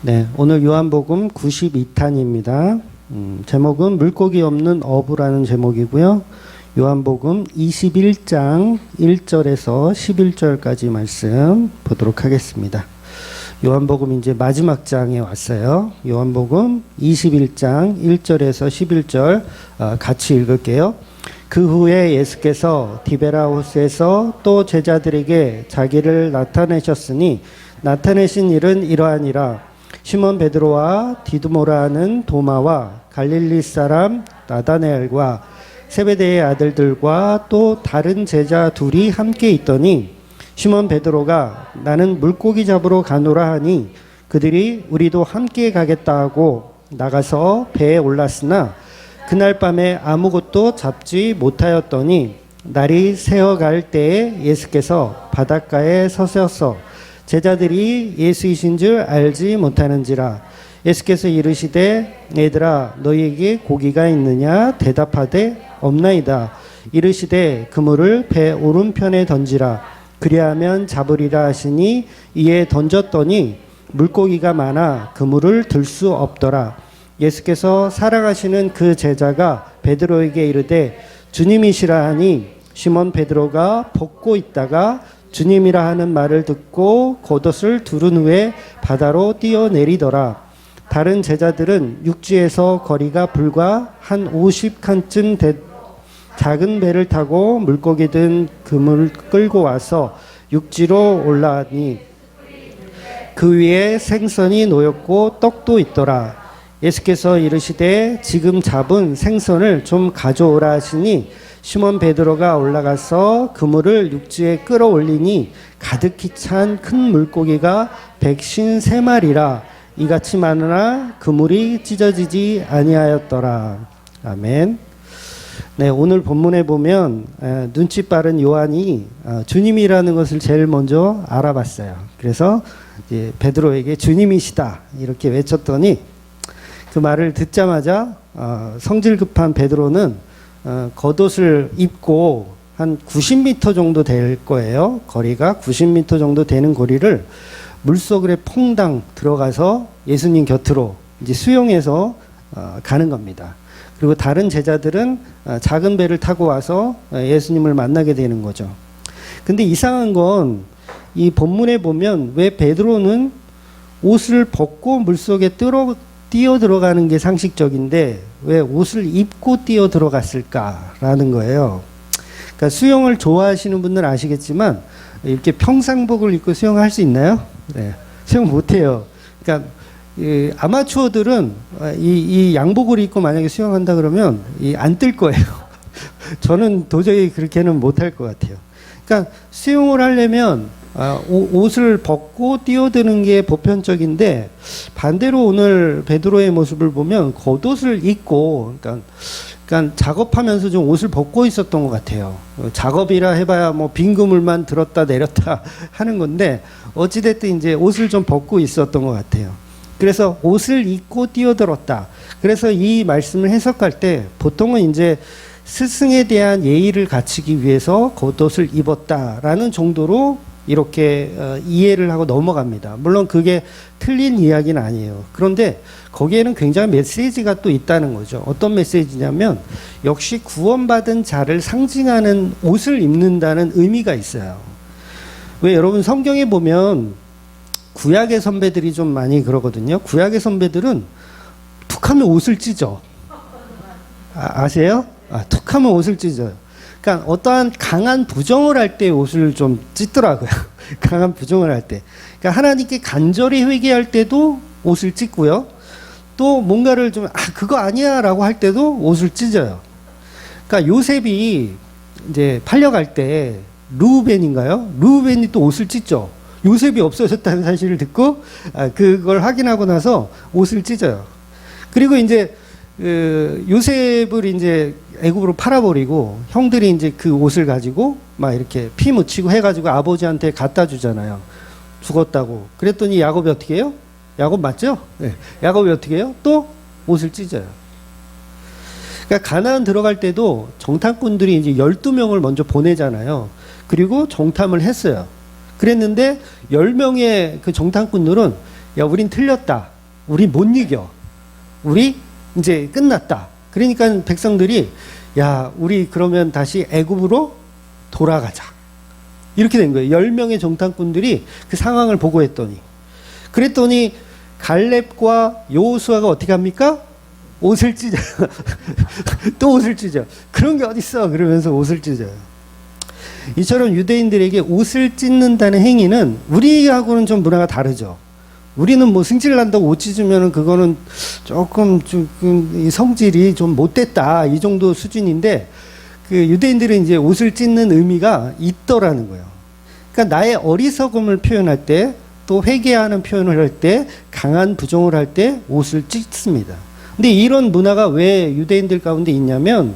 네, 오늘 요한복음 92탄입니다. 제목은 물고기 없는 어부라는 제목이고요. 요한복음 21장 1절에서 11절까지 말씀 보도록 하겠습니다. 요한복음 이제 마지막 장에 왔어요. 요한복음 21장 1절에서 11절 같이 읽을게요. 그 후에 예수께서 디베라호스에서 또 제자들에게 자기를 나타내셨으니 나타내신 일은 이러하니라. 시몬 베드로와 디두모라 하는 도마와 갈릴리 사람 나다나엘과 세베대의 아들들과 또 다른 제자 둘이 함께 있더니 시몬 베드로가 나는 물고기 잡으러 가노라 하니 그들이 우리도 함께 가겠다 하고 나가서 배에 올랐으나 그날 밤에 아무것도 잡지 못하였더니 날이 새어갈 때에 예수께서 바닷가에 서셔서 제자들이 예수이신 줄 알지 못하는지라. 예수께서 이르시되 얘들아 너희에게 고기가 있느냐 대답하되 없나이다. 이르시되 그물을 배 오른편에 던지라. 그리하면 잡으리라 하시니 이에 던졌더니 물고기가 많아 그물을 들 수 없더라. 예수께서 사랑하시는 그 제자가 베드로에게 이르되 주님이시라 하니 시몬 베드로가 벗고 있다가 주님이라 하는 말을 듣고 겉옷을 두른 후에 바다로 뛰어내리더라. 다른 제자들은 육지에서 거리가 불과 한 50칸쯤 작은 배를 타고 물고기 든 그물을 끌고 와서 육지로 올라가니 그 위에 생선이 놓였고 떡도 있더라. 예수께서 이르시되 지금 잡은 생선을 좀 가져오라 하시니 시몬 베드로가 올라가서 그물을 육지에 끌어올리니 가득히 찬 큰 물고기가 153마리라. 이같이 많으나 그물이 찢어지지 아니하였더라. 아멘. 네, 오늘 본문에 보면 눈치 빠른 요한이 주님이라는 것을 제일 먼저 알아봤어요. 그래서 이제 베드로에게 주님이시다 이렇게 외쳤더니 그 말을 듣자마자 성질 급한 베드로는 겉옷을 입고 한 90m 정도 될 거예요. 거리가 90m 정도 되는 거리를 물속에 퐁당 들어가서 예수님 곁으로 이제 수영해서 가는 겁니다. 그리고 다른 제자들은 작은 배를 타고 와서 예수님을 만나게 되는 거죠. 근데 이상한 건 이 본문에 보면 왜 베드로는 옷을 벗고 물속에 뛰어 들어가는 게 상식적인데 왜 옷을 입고 뛰어 들어갔을까라는 거예요. 그러니까 수영을 좋아하시는 분들은 아시겠지만 이렇게 평상복을 입고 수영할 수 있나요? 네, 수영 못해요. 그러니까 아마추어들은 이 양복을 입고 만약에 수영한다 그러면 안 뜰 거예요. 저는 도저히 그렇게는 못할 것 같아요. 그러니까 수영을 하려면 옷을 벗고 뛰어드는 게 보편적인데 반대로 오늘 베드로의 모습을 보면 겉옷을 입고 그러니까 작업하면서 좀 옷을 벗고 있었던 것 같아요. 작업이라 해봐야 뭐 빈 그물만 들었다 내렸다 하는 건데 어찌됐든 이제 옷을 좀 벗고 있었던 것 같아요. 그래서 옷을 입고 뛰어들었다. 그래서 이 말씀을 해석할 때 보통은 이제 스승에 대한 예의를 갖추기 위해서 겉옷을 입었다라는 정도로 이렇게 이해를 하고 넘어갑니다. 물론 그게 틀린 이야기는 아니에요. 그런데 거기에는 굉장히 메시지가 또 있다는 거죠. 어떤 메시지냐면 역시 구원받은 자를 상징하는 옷을 입는다는 의미가 있어요. 왜 여러분 성경에 보면 구약의 선배들이 좀 많이 그러거든요. 구약의 선배들은 툭하면 옷을 찢어. 아세요? 툭하면 옷을 찢어요. 그러니까 어떠한 강한 부정을 할 때 옷을 좀 찢더라고요. 강한 부정을 할 때. 그러니까 하나님께 간절히 회개할 때도 옷을 찢고요. 또 뭔가를 좀 그거 아니야 라고 할 때도 옷을 찢어요. 그러니까 요셉이 이제 팔려갈 때 르우벤인가요? 르우벤이 또 옷을 찢죠. 요셉이 없어졌다는 사실을 듣고 그걸 확인하고 나서 옷을 찢어요. 그리고 이제 요셉을 이제 애굽으로 팔아버리고 형들이 이제 그 옷을 가지고 막 이렇게 피 묻히고 해가지고 아버지한테 갖다 주잖아요. 죽었다고. 그랬더니 야곱이 어떻게 해요? 야곱 맞죠? 네. 야곱이 어떻게 해요? 또 옷을 찢어요. 그러니까 가나안 들어갈 때도 정탐꾼들이 이제 12명을 먼저 보내잖아요. 그리고 정탐을 했어요. 그랬는데 10명의 그 정탐꾼들은 야, 우린 틀렸다. 우리 못 이겨. 우리 이제 끝났다. 그러니까 백성들이 야, 우리 그러면 다시 애굽으로 돌아가자. 이렇게 된 거예요. 10명의 정탐꾼들이 그 상황을 보고했더니. 그랬더니 갈렙과 여호수아가 어떻게 합니까? 옷을 찢어요. 또 옷을 찢어. 그런 게 어딨어. 그러면서 옷을 찢어요. 이처럼 유대인들에게 옷을 찢는다는 행위는 우리하고는 좀 문화가 다르죠. 우리는 뭐 승질 난다고 옷 찢으면 그거는 조금 이 성질이 좀 못됐다. 이 정도 수준인데 그 유대인들은 이제 옷을 찢는 의미가 있더라는 거예요. 그러니까 나의 어리석음을 표현할 때 또 회개하는 표현을 할 때 강한 부정을 할 때 옷을 찢습니다. 근데 이런 문화가 왜 유대인들 가운데 있냐면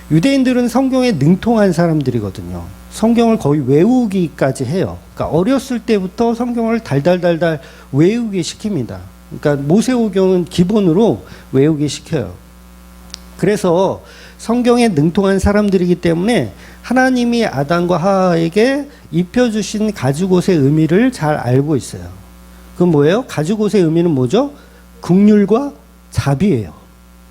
유대인들은 성경에 능통한 사람들이거든요. 성경을 거의 외우기까지 해요. 그러니까 어렸을 때부터 성경을 달달달달 외우게 시킵니다. 그러니까 모세오경은 기본으로 외우게 시켜요. 그래서 성경에 능통한 사람들이기 때문에 하나님이 아담과 하와에게 입혀주신 가죽옷의 의미를 잘 알고 있어요. 그건 뭐예요? 가죽옷의 의미는 뭐죠? 긍휼과 자비예요.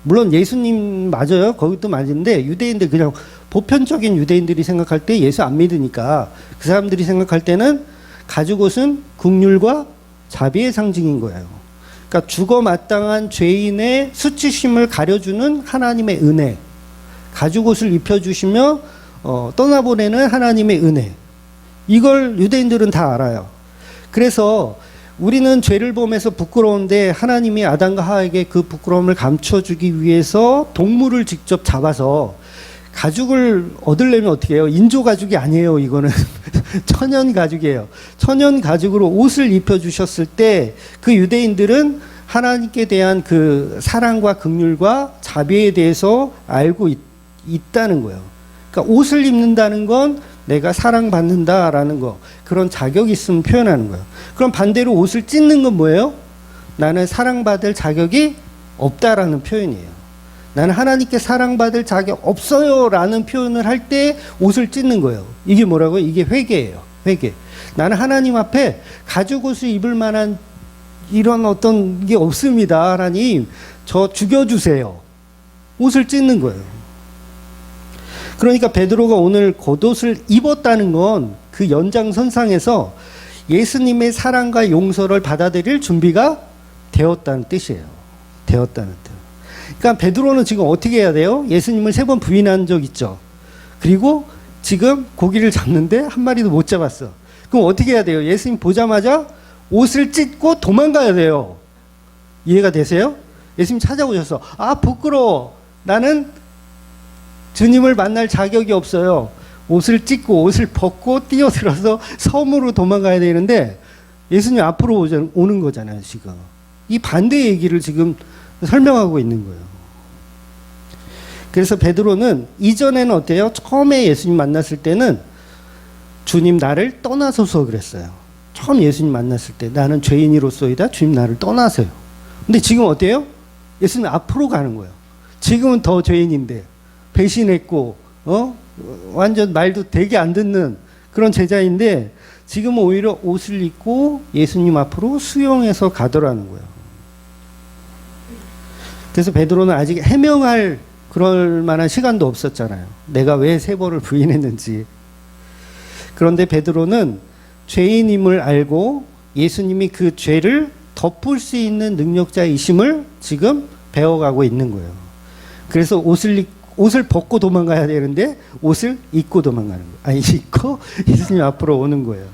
물론 예수님 맞아요. 거기도 맞는데 유대인들 그냥 보편적인 유대인들이 생각할 때 예수 안 믿으니까 그 사람들이 생각할 때는 가죽옷은 긍휼과 자비의 상징인 거예요. 그러니까 죽어 마땅한 죄인의 수치심을 가려주는 하나님의 은혜. 가죽옷을 입혀주시며 떠나보내는 하나님의 은혜. 이걸 유대인들은 다 알아요. 그래서 우리는 죄를 범해서 부끄러운데 하나님이 아담과 하와에게 그 부끄러움을 감춰주기 위해서 동물을 직접 잡아서 가죽을 얻으려면 어떻게 해요? 인조 가죽이 아니에요. 이거는 천연 가죽이에요. 천연 가죽으로 옷을 입혀주셨을 때 그 유대인들은 하나님께 대한 그 사랑과 긍휼과 자비에 대해서 알고 있다는 거예요. 그러니까 옷을 입는다는 건 내가 사랑받는다라는 거, 그런 자격이 있으면 표현하는 거예요. 그럼 반대로 옷을 찢는 건 뭐예요? 나는 사랑받을 자격이 없다라는 표현이에요. 나는 하나님께 사랑받을 자격 없어요 라는 표현을 할 때 옷을 찢는 거예요. 이게 뭐라고요? 이게 회개예요. 회개. 나는 하나님 앞에 가죽옷을 입을 만한 이런 어떤 게 없습니다. 하나님, 저 죽여주세요. 옷을 찢는 거예요. 그러니까 베드로가 오늘 겉옷을 입었다는 건 그 연장선상에서 예수님의 사랑과 용서를 받아들일 준비가 되었다는 뜻이에요. 되었다는 뜻. 그러니까 베드로는 지금 어떻게 해야 돼요? 예수님을 3번 부인한 적 있죠. 그리고 지금 고기를 잡는데 한 마리도 못 잡았어. 그럼 어떻게 해야 돼요? 예수님 보자마자 옷을 찢고 도망가야 돼요. 이해가 되세요? 예수님 찾아오셔서 아 부끄러워. 나는 주님을 만날 자격이 없어요. 옷을 찢고 옷을 벗고 뛰어들어서 섬으로 도망가야 되는데 예수님 앞으로 오는 거잖아요. 지금 이 반대 얘기를 지금 설명하고 있는 거예요. 그래서 베드로는 이전에는 어때요? 처음에 예수님 만났을 때는 주님 나를 떠나소서 그랬어요. 처음 예수님 만났을 때 나는 죄인이로소이다. 주님 나를 떠나세요. 근데 지금 어때요? 예수님 앞으로 가는 거예요. 지금은 더 죄인인데 배신했고 완전 말도 되게 안 듣는 그런 제자인데 지금은 오히려 옷을 입고 예수님 앞으로 수용해서 가더라는 거예요. 그래서 베드로는 아직 해명할 그럴 만한 시간도 없었잖아요. 내가 왜 3번을 부인했는지. 그런데 베드로는 죄인임을 알고 예수님이 그 죄를 덮을 수 있는 능력자이심을 지금 배워가고 있는 거예요. 그래서 옷을 벗고 도망가야 되는데 옷을 입고 도망가는 거예요. 아니 입고 예수님 앞으로 오는 거예요.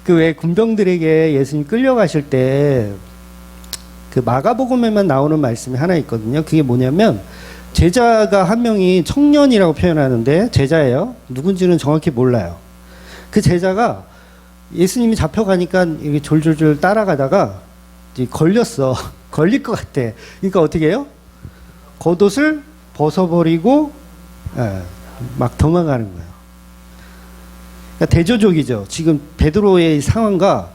그 왜 군병들에게 예수님 끌려가실 때 그 마가복음에만 나오는 말씀이 하나 있거든요. 그게 뭐냐면 제자가 한 명이 청년이라고 표현하는데 제자예요. 누군지는 정확히 몰라요. 그 제자가 예수님이 잡혀가니까 이렇게 졸졸졸 따라가다가 이제 걸렸어. 걸릴 것 같아. 그러니까 어떻게 해요? 겉옷을 벗어버리고 막 도망가는 거예요. 그러니까 대조적이죠. 지금 베드로의 상황과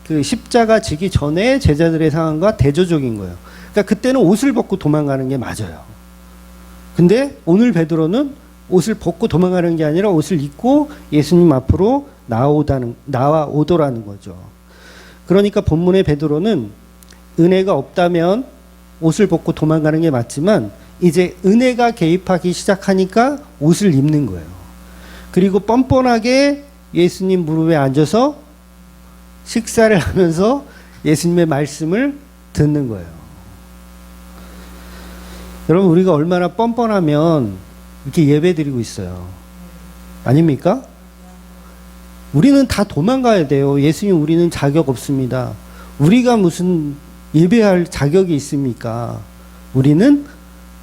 그 십자가 지기 전에 제자들의 상황과 대조적인 거예요. 그러니까 그때는 옷을 벗고 도망가는 게 맞아요. 근데 오늘 베드로는 옷을 벗고 도망가는 게 아니라 옷을 입고 예수님 앞으로 나와오더라는 거죠. 그러니까 본문의 베드로는 은혜가 없다면 옷을 벗고 도망가는 게 맞지만 이제 은혜가 개입하기 시작하니까 옷을 입는 거예요. 그리고 뻔뻔하게 예수님 무릎에 앉아서 식사를 하면서 예수님의 말씀을 듣는 거예요. 여러분, 우리가 얼마나 뻔뻔하면 이렇게 예배드리고 있어요. 아닙니까? 우리는 다 도망가야 돼요. 예수님, 우리는 자격 없습니다. 우리가 무슨 예배할 자격이 있습니까? 우리는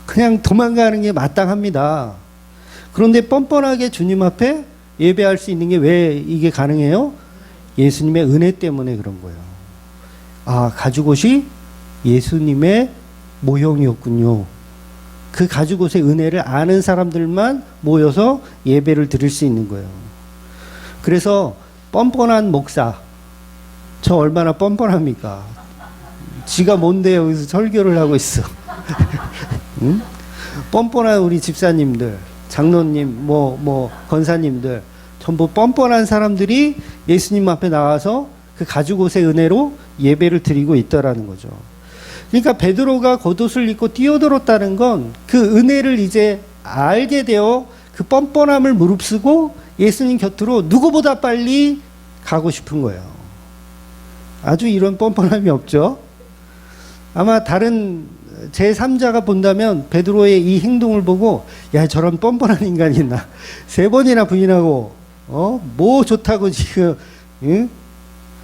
그냥 도망가는 게 마땅합니다. 그런데 뻔뻔하게 주님 앞에 예배할 수 있는 게 왜 이게 가능해요? 예수님의 은혜 때문에 그런 거예요. 아, 가죽옷이 예수님의 모형이었군요. 그 가죽옷의 은혜를 아는 사람들만 모여서 예배를 드릴 수 있는 거예요. 그래서 뻔뻔한 목사, 저 얼마나 뻔뻔합니까? 지가 뭔데 여기서 설교를 하고 있어. 응? 뻔뻔한 우리 집사님들, 장로님, 권사님들, 전부 뻔뻔한 사람들이 예수님 앞에 나와서 그 가죽옷의 은혜로 예배를 드리고 있다라는 거죠. 그러니까 베드로가 겉옷을 입고 뛰어들었다는 건 그 은혜를 이제 알게 되어 그 뻔뻔함을 무릅쓰고 예수님 곁으로 누구보다 빨리 가고 싶은 거예요. 아주 이런 뻔뻔함이 없죠. 아마 다른 제3자가 본다면 베드로의 이 행동을 보고 야, 저런 뻔뻔한 인간이 있나. 3번이나 부인하고 뭐 좋다고 지금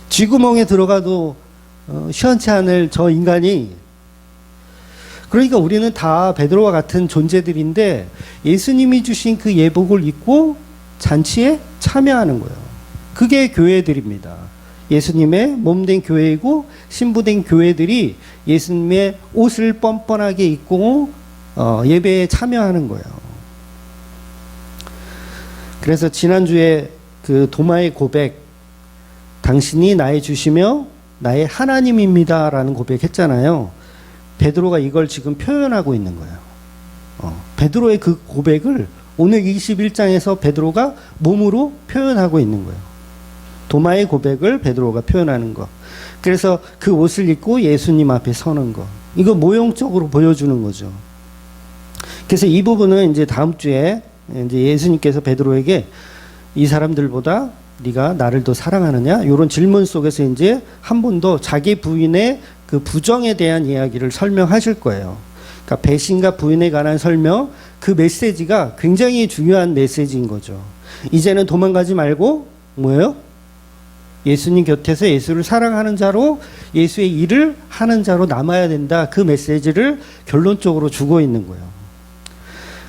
쥐구멍에 들어가도 시원치 않을 저 인간이. 그러니까 우리는 다 베드로와 같은 존재들인데 예수님이 주신 그 예복을 입고 잔치에 참여하는 거예요. 그게 교회들입니다. 예수님의 몸된 교회이고 신부된 교회들이 예수님의 옷을 뻔뻔하게 입고 예배에 참여하는 거예요. 그래서 지난주에 그 도마의 고백, 당신이 나의 주시며 나의 하나님입니다 라는 고백했잖아요. 베드로가 이걸 지금 표현하고 있는 거예요. 베드로의 그 고백을 오늘 21장에서 베드로가 몸으로 표현하고 있는 거예요. 도마의 고백을 베드로가 표현하는 거. 그래서 그 옷을 입고 예수님 앞에 서는 거. 이거 모형적으로 보여주는 거죠. 그래서 이 부분은 이제 다음 주에 이제 예수님께서 베드로에게 이 사람들보다 네가 나를 더 사랑하느냐? 이런 질문 속에서 이제 한 번 더 자기 부인의 그 부정에 대한 이야기를 설명하실 거예요. 그러니까 배신과 부인에 관한 설명, 그 메시지가 굉장히 중요한 메시지인 거죠. 이제는 도망가지 말고 뭐예요? 예수님 곁에서 예수를 사랑하는 자로 예수의 일을 하는 자로 남아야 된다. 그 메시지를 결론적으로 주고 있는 거예요.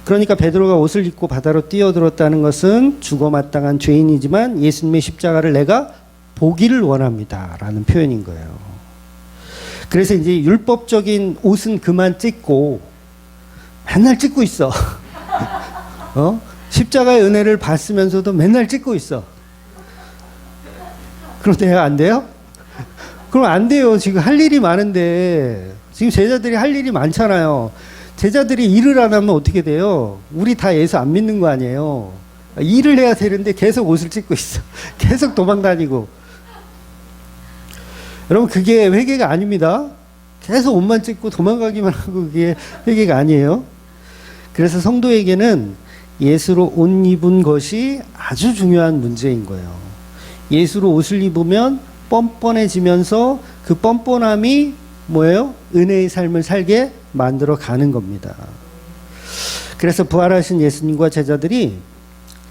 그러니까 베드로가 옷을 입고 바다로 뛰어들었다는 것은 죽어 마땅한 죄인이지만 예수님의 십자가를 내가 보기를 원합니다. 라는 표현인 거예요. 그래서 이제 율법적인 옷은 그만 찢고 맨날 찢고 있어. 십자가의 은혜를 받으면서도 맨날 찢고 있어. 그런데 안 돼요? 그럼 안 돼요. 지금 할 일이 많은데. 지금 제자들이 할 일이 많잖아요. 제자들이 일을 안 하면 어떻게 돼요? 우리 다 예수 안 믿는 거 아니에요. 일을 해야 되는데 계속 옷을 찢고 있어. 계속 도망다니고. 여러분, 그게 회개가 아닙니다. 계속 옷만 찢고 도망가기만 하고 그게 회개가 아니에요. 그래서 성도에게는 예수로 옷 입은 것이 아주 중요한 문제인 거예요. 예수로 옷을 입으면 뻔뻔해지면서 그 뻔뻔함이 뭐예요? 은혜의 삶을 살게 만들어 가는 겁니다. 그래서 부활하신 예수님과 제자들이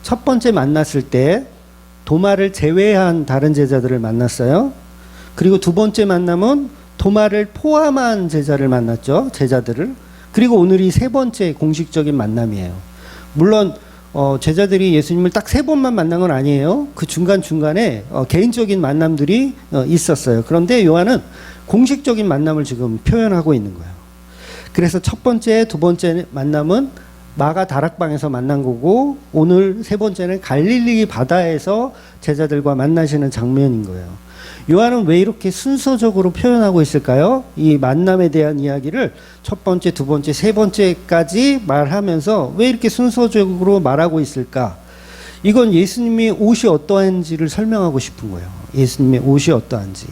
첫 번째 만났을 때 도마를 제외한 다른 제자들을 만났어요. 그리고 두 번째 만남은 도마를 포함한 제자를 만났죠. 제자들을. 그리고 오늘이 세 번째 공식적인 만남이에요. 물론 제자들이 예수님을 딱 3번만 만난 건 아니에요. 그 중간중간에 개인적인 만남들이 있었어요. 그런데 요한은 공식적인 만남을 지금 표현하고 있는 거예요. 그래서 첫 번째, 두 번째 만남은 마가 다락방에서 만난 거고 오늘 세 번째는 갈릴리 바다에서 제자들과 만나시는 장면인 거예요. 요한은 왜 이렇게 순서적으로 표현하고 있을까요? 이 만남에 대한 이야기를 첫 번째, 두 번째, 세 번째까지 말하면서 왜 이렇게 순서적으로 말하고 있을까? 이건 예수님의 옷이 어떠한지를 설명하고 싶은 거예요. 예수님의 옷이 어떠한지.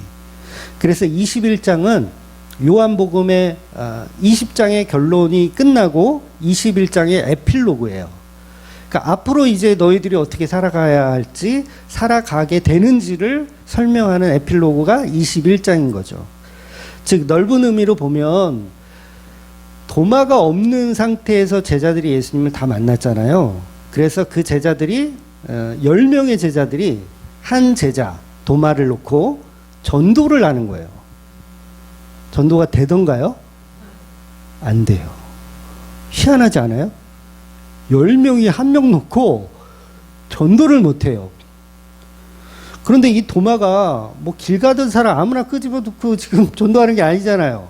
그래서 21장은 요한복음의 20장의 결론이 끝나고 21장의 에필로그예요. 그러니까 앞으로 이제 너희들이 어떻게 살아가야 할지, 살아가게 되는지를 설명하는 에필로그가 21장인 거죠. 즉 넓은 의미로 보면 도마가 없는 상태에서 제자들이 예수님을 다 만났잖아요. 그래서 그 제자들이 10명의 제자들이 한 제자 도마를 놓고 전도를 하는 거예요. 전도가 되던가요? 안 돼요. 희한하지 않아요? 10명이 한 명 놓고 전도를 못 해요. 그런데 이 도마가 뭐 길 가던 사람 아무나 끄집어 놓고 지금 전도하는 게 아니잖아요.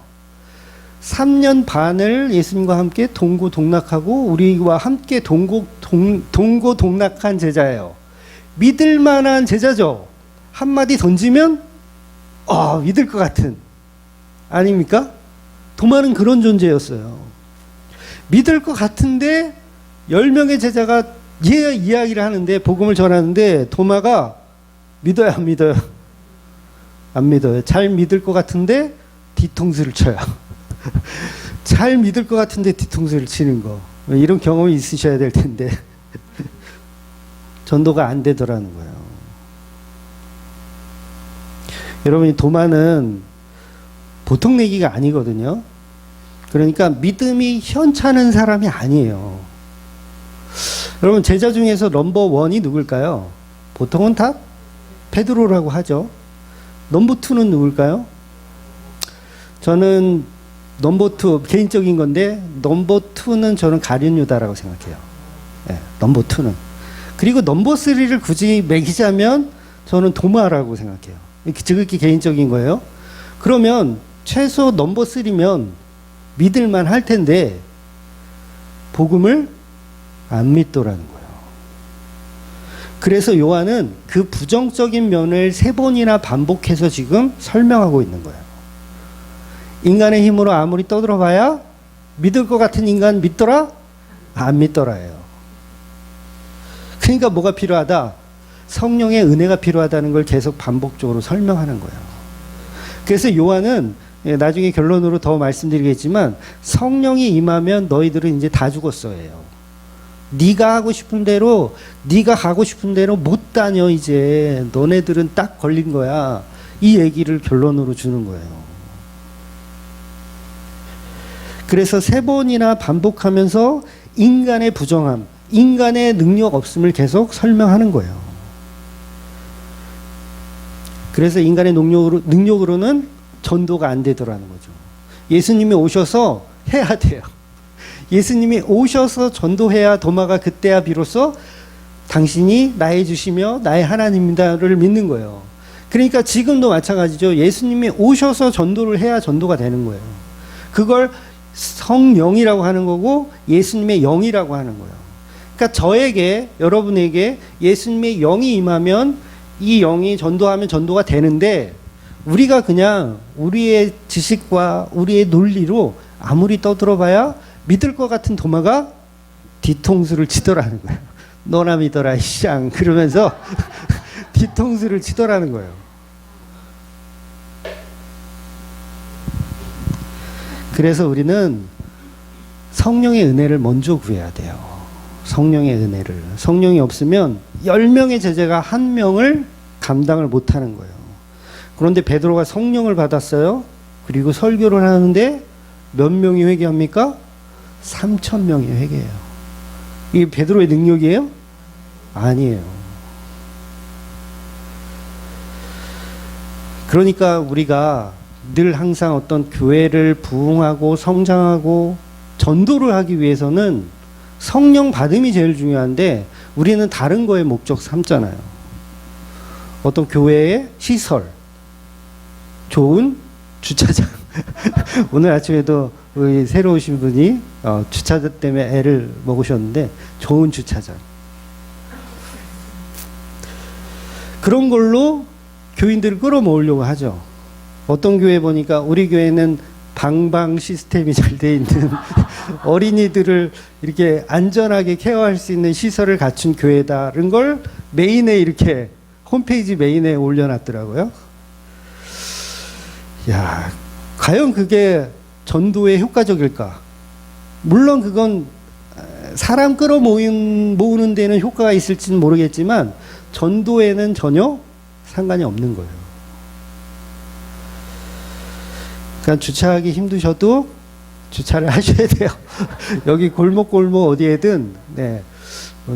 3년 반을 예수님과 함께 동고동락하고 우리와 함께 동고동락한 제자예요. 믿을 만한 제자죠. 한마디 던지면 믿을 것 같은, 아닙니까? 도마는 그런 존재였어요. 믿을 것 같은데 10명의 제자가 이야기를 하는데, 복음을 전하는데 도마가 믿어요, 안 믿어요? 안 믿어요. 잘 믿을 것 같은데 뒤통수를 쳐요. 잘 믿을 것 같은데 뒤통수를 치는 거. 이런 경험이 있으셔야 될 텐데 전도가 안 되더라는 거예요. 여러분, 이 도마는 보통 내기가 아니거든요. 그러니까 믿음이 현찮은 사람이 아니에요. 여러분, 제자 중에서 넘버 원이 누굴까요? 보통은 다 베드로라고 하죠. 넘버 투는 누굴까요? 저는 넘버 투, 개인적인 건데 넘버 투는 저는 가룟 유다라고 생각해요. 네, 넘버 투는. 그리고 넘버 쓰리를 굳이 매기자면 저는 도마라고 생각해요. 지극히 개인적인 거예요. 그러면 최소 넘버 쓰리면 믿을만 할 텐데 복음을 안 믿더라는 거예요. 그래서 요한은 그 부정적인 면을 3번이나 반복해서 지금 설명하고 있는 거예요. 인간의 힘으로 아무리 떠들어봐야 믿을 것 같은 인간 믿더라? 안 믿더라예요. 그러니까 뭐가 필요하다? 성령의 은혜가 필요하다는 걸 계속 반복적으로 설명하는 거예요. 그래서 요한은 나중에 결론으로 더 말씀드리겠지만 성령이 임하면 너희들은 이제 다 죽었어요. 네가 하고 싶은 대로, 네가 가고 싶은 대로 못 다녀. 이제 너네들은 딱 걸린 거야. 이 얘기를 결론으로 주는 거예요. 그래서 3번이나 반복하면서 인간의 부정함, 인간의 능력 없음을 계속 설명하는 거예요. 그래서 인간의 능력으로는 전도가 안 되더라는 거죠. 예수님이 오셔서 해야 돼요. 예수님이 오셔서 전도해야 도마가 그때야 비로소 당신이 나의 주시며 나의 하나님이다를 믿는 거예요. 그러니까 지금도 마찬가지죠. 예수님이 오셔서 전도를 해야 전도가 되는 거예요. 그걸 성령이라고 하는 거고 예수님의 영이라고 하는 거예요. 그러니까 저에게, 여러분에게 예수님의 영이 임하면 이 영이 전도하면 전도가 되는데, 우리가 그냥 우리의 지식과 우리의 논리로 아무리 떠들어봐야 믿을 것 같은 도마가 뒤통수를 치더라는 거예요. 너나 믿어라 이쌍 그러면서 뒤통수를 치더라는 거예요. 그래서 우리는 성령의 은혜를 먼저 구해야 돼요. 성령의 은혜를. 성령이 없으면 10명의 제자가 1명을 감당을 못하는 거예요. 그런데 베드로가 성령을 받았어요. 그리고 설교를 하는데 몇 명이 회개합니까? 3,000명이 회개해요. 이게 베드로의 능력이에요? 아니에요. 그러니까 우리가 늘 항상 어떤 교회를 부흥하고 성장하고 전도를 하기 위해서는 성령 받음이 제일 중요한데 우리는 다른 거에 목적 삼잖아요. 어떤 교회의 시설, 좋은 주차장. 오늘 아침에도 우리 새로 오신 분이 주차장 때문에 애를 먹으셨는데 좋은 주차장. 그런 걸로 교인들을 끌어모으려고 하죠. 어떤 교회 보니까 우리 교회는 방방 시스템이 잘 돼 있는 어린이들을 이렇게 안전하게 케어할 수 있는 시설을 갖춘 교회다는 걸 메인에 이렇게 홈페이지 메인에 올려놨더라고요. 야, 과연 그게 전도에 효과적일까? 물론 그건 사람 모으는 데는 효과가 있을지는 모르겠지만 전도에는 전혀 상관이 없는 거예요. 그러니까 주차하기 힘드셔도 주차를 하셔야 돼요. 여기 골목 어디에든 네,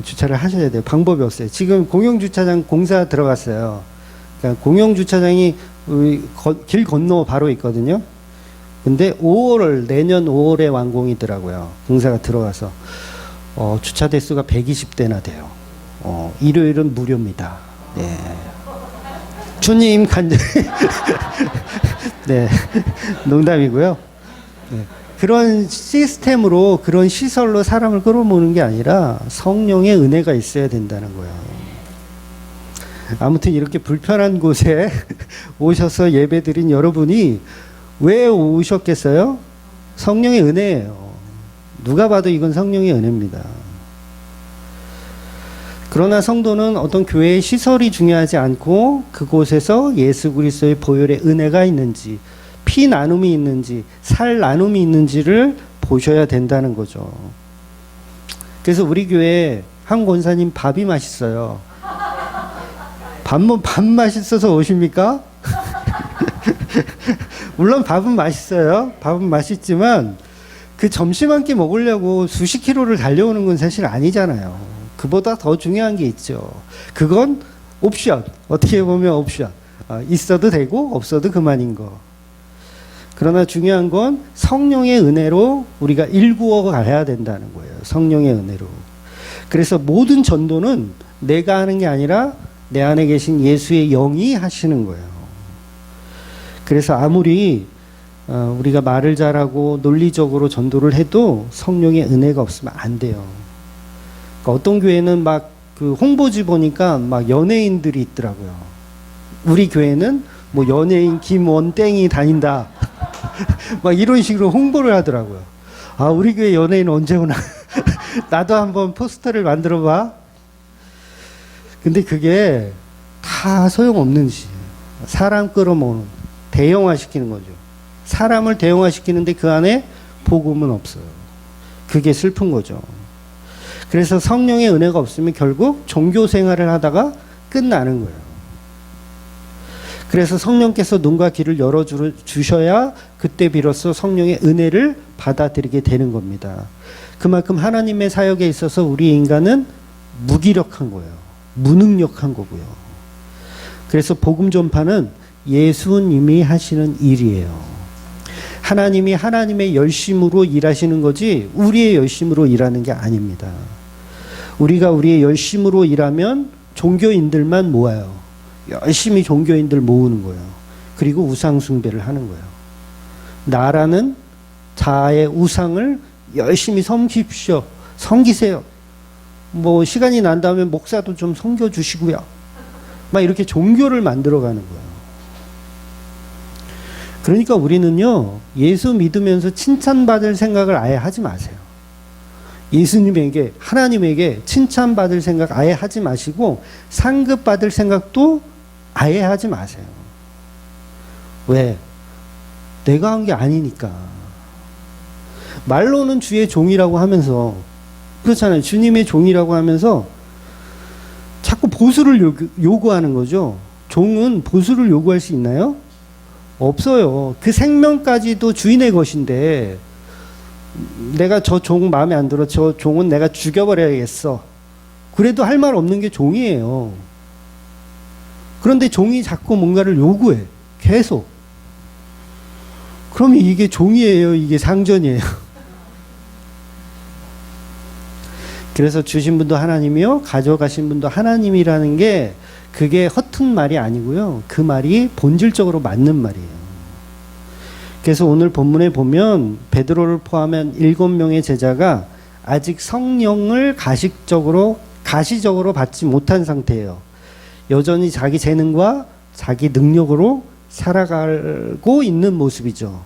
주차를 하셔야 돼요. 방법이 없어요. 지금 공영주차장 공사 들어갔어요. 그러니까 공영주차장이 길 건너 바로 있거든요. 근데 내년 5월에 완공이더라고요. 공사가 들어가서. 주차 대수가 120대나 돼요. 일요일은 무료입니다. 네. 주님 간절히. 네. 농담이고요. 네. 그런 시스템으로, 그런 시설로 사람을 끌어모으는 게 아니라 성령의 은혜가 있어야 된다는 거예요. 아무튼 이렇게 불편한 곳에 오셔서 예배드린 여러분이 왜 오셨겠어요? 성령의 은혜예요. 누가 봐도 이건 성령의 은혜입니다. 그러나 성도는 어떤 교회의 시설이 중요하지 않고 그곳에서 예수 그리스도의 보혈의 은혜가 있는지, 피 나눔이 있는지, 살 나눔이 있는지를 보셔야 된다는 거죠. 그래서 우리 교회 한 권사님 밥이 맛있어요. 밥 맛있어서 오십니까? 물론 밥은 맛있어요. 밥은 맛있지만 그 점심 한 끼 먹으려고 수십 킬로를 달려오는 건 사실 아니잖아요. 그보다 더 중요한 게 있죠. 그건 옵션. 어떻게 보면 옵션. 있어도 되고 없어도 그만인 거. 그러나 중요한 건 성령의 은혜로 우리가 일구어 가야 된다는 거예요. 성령의 은혜로. 그래서 모든 전도는 내가 하는 게 아니라 내 안에 계신 예수의 영이 하시는 거예요. 그래서 아무리 우리가 말을 잘하고 논리적으로 전도를 해도 성령의 은혜가 없으면 안 돼요. 그러니까 어떤 교회는 막 그 홍보지 보니까 막 연예인들이 있더라고요. 우리 교회는 뭐 연예인 김원땡이 다닌다. 막 이런 식으로 홍보를 하더라고요. 아, 우리 교회 연예인 언제 오나? 나도 한번 포스터를 만들어 봐. 근데 그게 다 소용없는 짓이에요. 사람 끌어모으는, 대형화시키는 거죠. 사람을 대형화시키는데 그 안에 복음은 없어요. 그게 슬픈 거죠. 그래서 성령의 은혜가 없으면 결국 종교 생활을 하다가 끝나는 거예요. 그래서 성령께서 눈과 귀를 열어주셔야 그때 비로소 성령의 은혜를 받아들이게 되는 겁니다. 그만큼 하나님의 사역에 있어서 우리 인간은 무기력한 거예요. 무능력한 거고요. 그래서 복음 전파는 예수님이 하시는 일이에요. 하나님이 하나님의 열심으로 일하시는 거지 우리의 열심으로 일하는 게 아닙니다. 우리가 우리의 열심으로 일하면 종교인들만 모아요. 열심히 종교인들 모으는 거예요. 그리고 우상 숭배를 하는 거예요. 나라는 자아의 우상을 열심히 섬기십시오. 섬기세요. 뭐 시간이 난 다음에 목사도 좀 섬겨주시고요. 막 이렇게 종교를 만들어가는 거예요. 그러니까 우리는요, 예수 믿으면서 칭찬받을 생각을 아예 하지 마세요. 예수님에게, 하나님에게 칭찬받을 생각 아예 하지 마시고 상급받을 생각도 아예 하지 마세요. 왜? 내가 한 게 아니니까. 말로는 주의 종이라고 하면서, 그렇잖아요. 주님의 종이라고 하면서 자꾸 보수를 요구하는 거죠. 종은 보수를 요구할 수 있나요? 없어요. 그 생명까지도 주인의 것인데 내가 저 종 마음에 안 들어. 저 종은 내가 죽여버려야겠어. 그래도 할 말 없는 게 종이에요. 그런데 종이 자꾸 뭔가를 요구해. 계속. 그러면 이게 종이에요? 이게 상전이에요? 그래서 주신 분도 하나님이요, 가져가신 분도 하나님이라는 게 그게 허튼 말이 아니고요. 그 말이 본질적으로 맞는 말이에요. 그래서 오늘 본문에 보면 베드로를 포함한 7명의 제자가 아직 성령을 가시적으로 받지 못한 상태예요. 여전히 자기 재능과 자기 능력으로 살아가고 있는 모습이죠.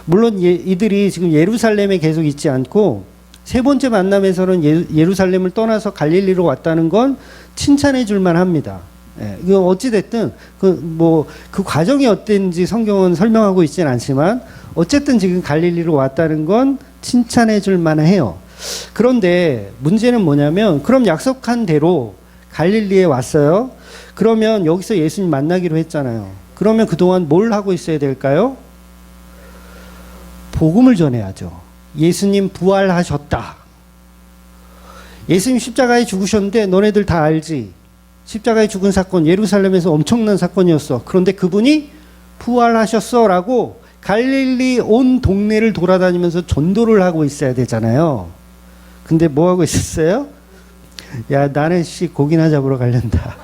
물론 이들이 지금 예루살렘에 계속 있지 않고 세 번째 만남에서는 예루살렘을 떠나서 갈릴리로 왔다는 건 칭찬해 줄만 합니다. 예, 이거 어찌됐든, 그 과정이 어땠는지 성경은 설명하고 있지는 않지만, 어쨌든 지금 갈릴리로 왔다는 건 칭찬해 줄 만해요. 그런데 문제는 뭐냐면, 그럼 약속한 대로 갈릴리에 왔어요. 그러면 여기서 예수님 만나기로 했잖아요. 그러면 그동안 뭘 하고 있어야 될까요? 복음을 전해야죠. 예수님 부활하셨다. 예수님 십자가에 죽으셨는데 너네들 다 알지? 십자가에 죽은 사건, 예루살렘에서 엄청난 사건이었어. 그런데 그분이 부활하셨어 라고 갈릴리 온 동네를 돌아다니면서 전도를 하고 있어야 되잖아요. 근데 뭐 하고 있었어요? 야, 나는 고기나 잡으러 가련다.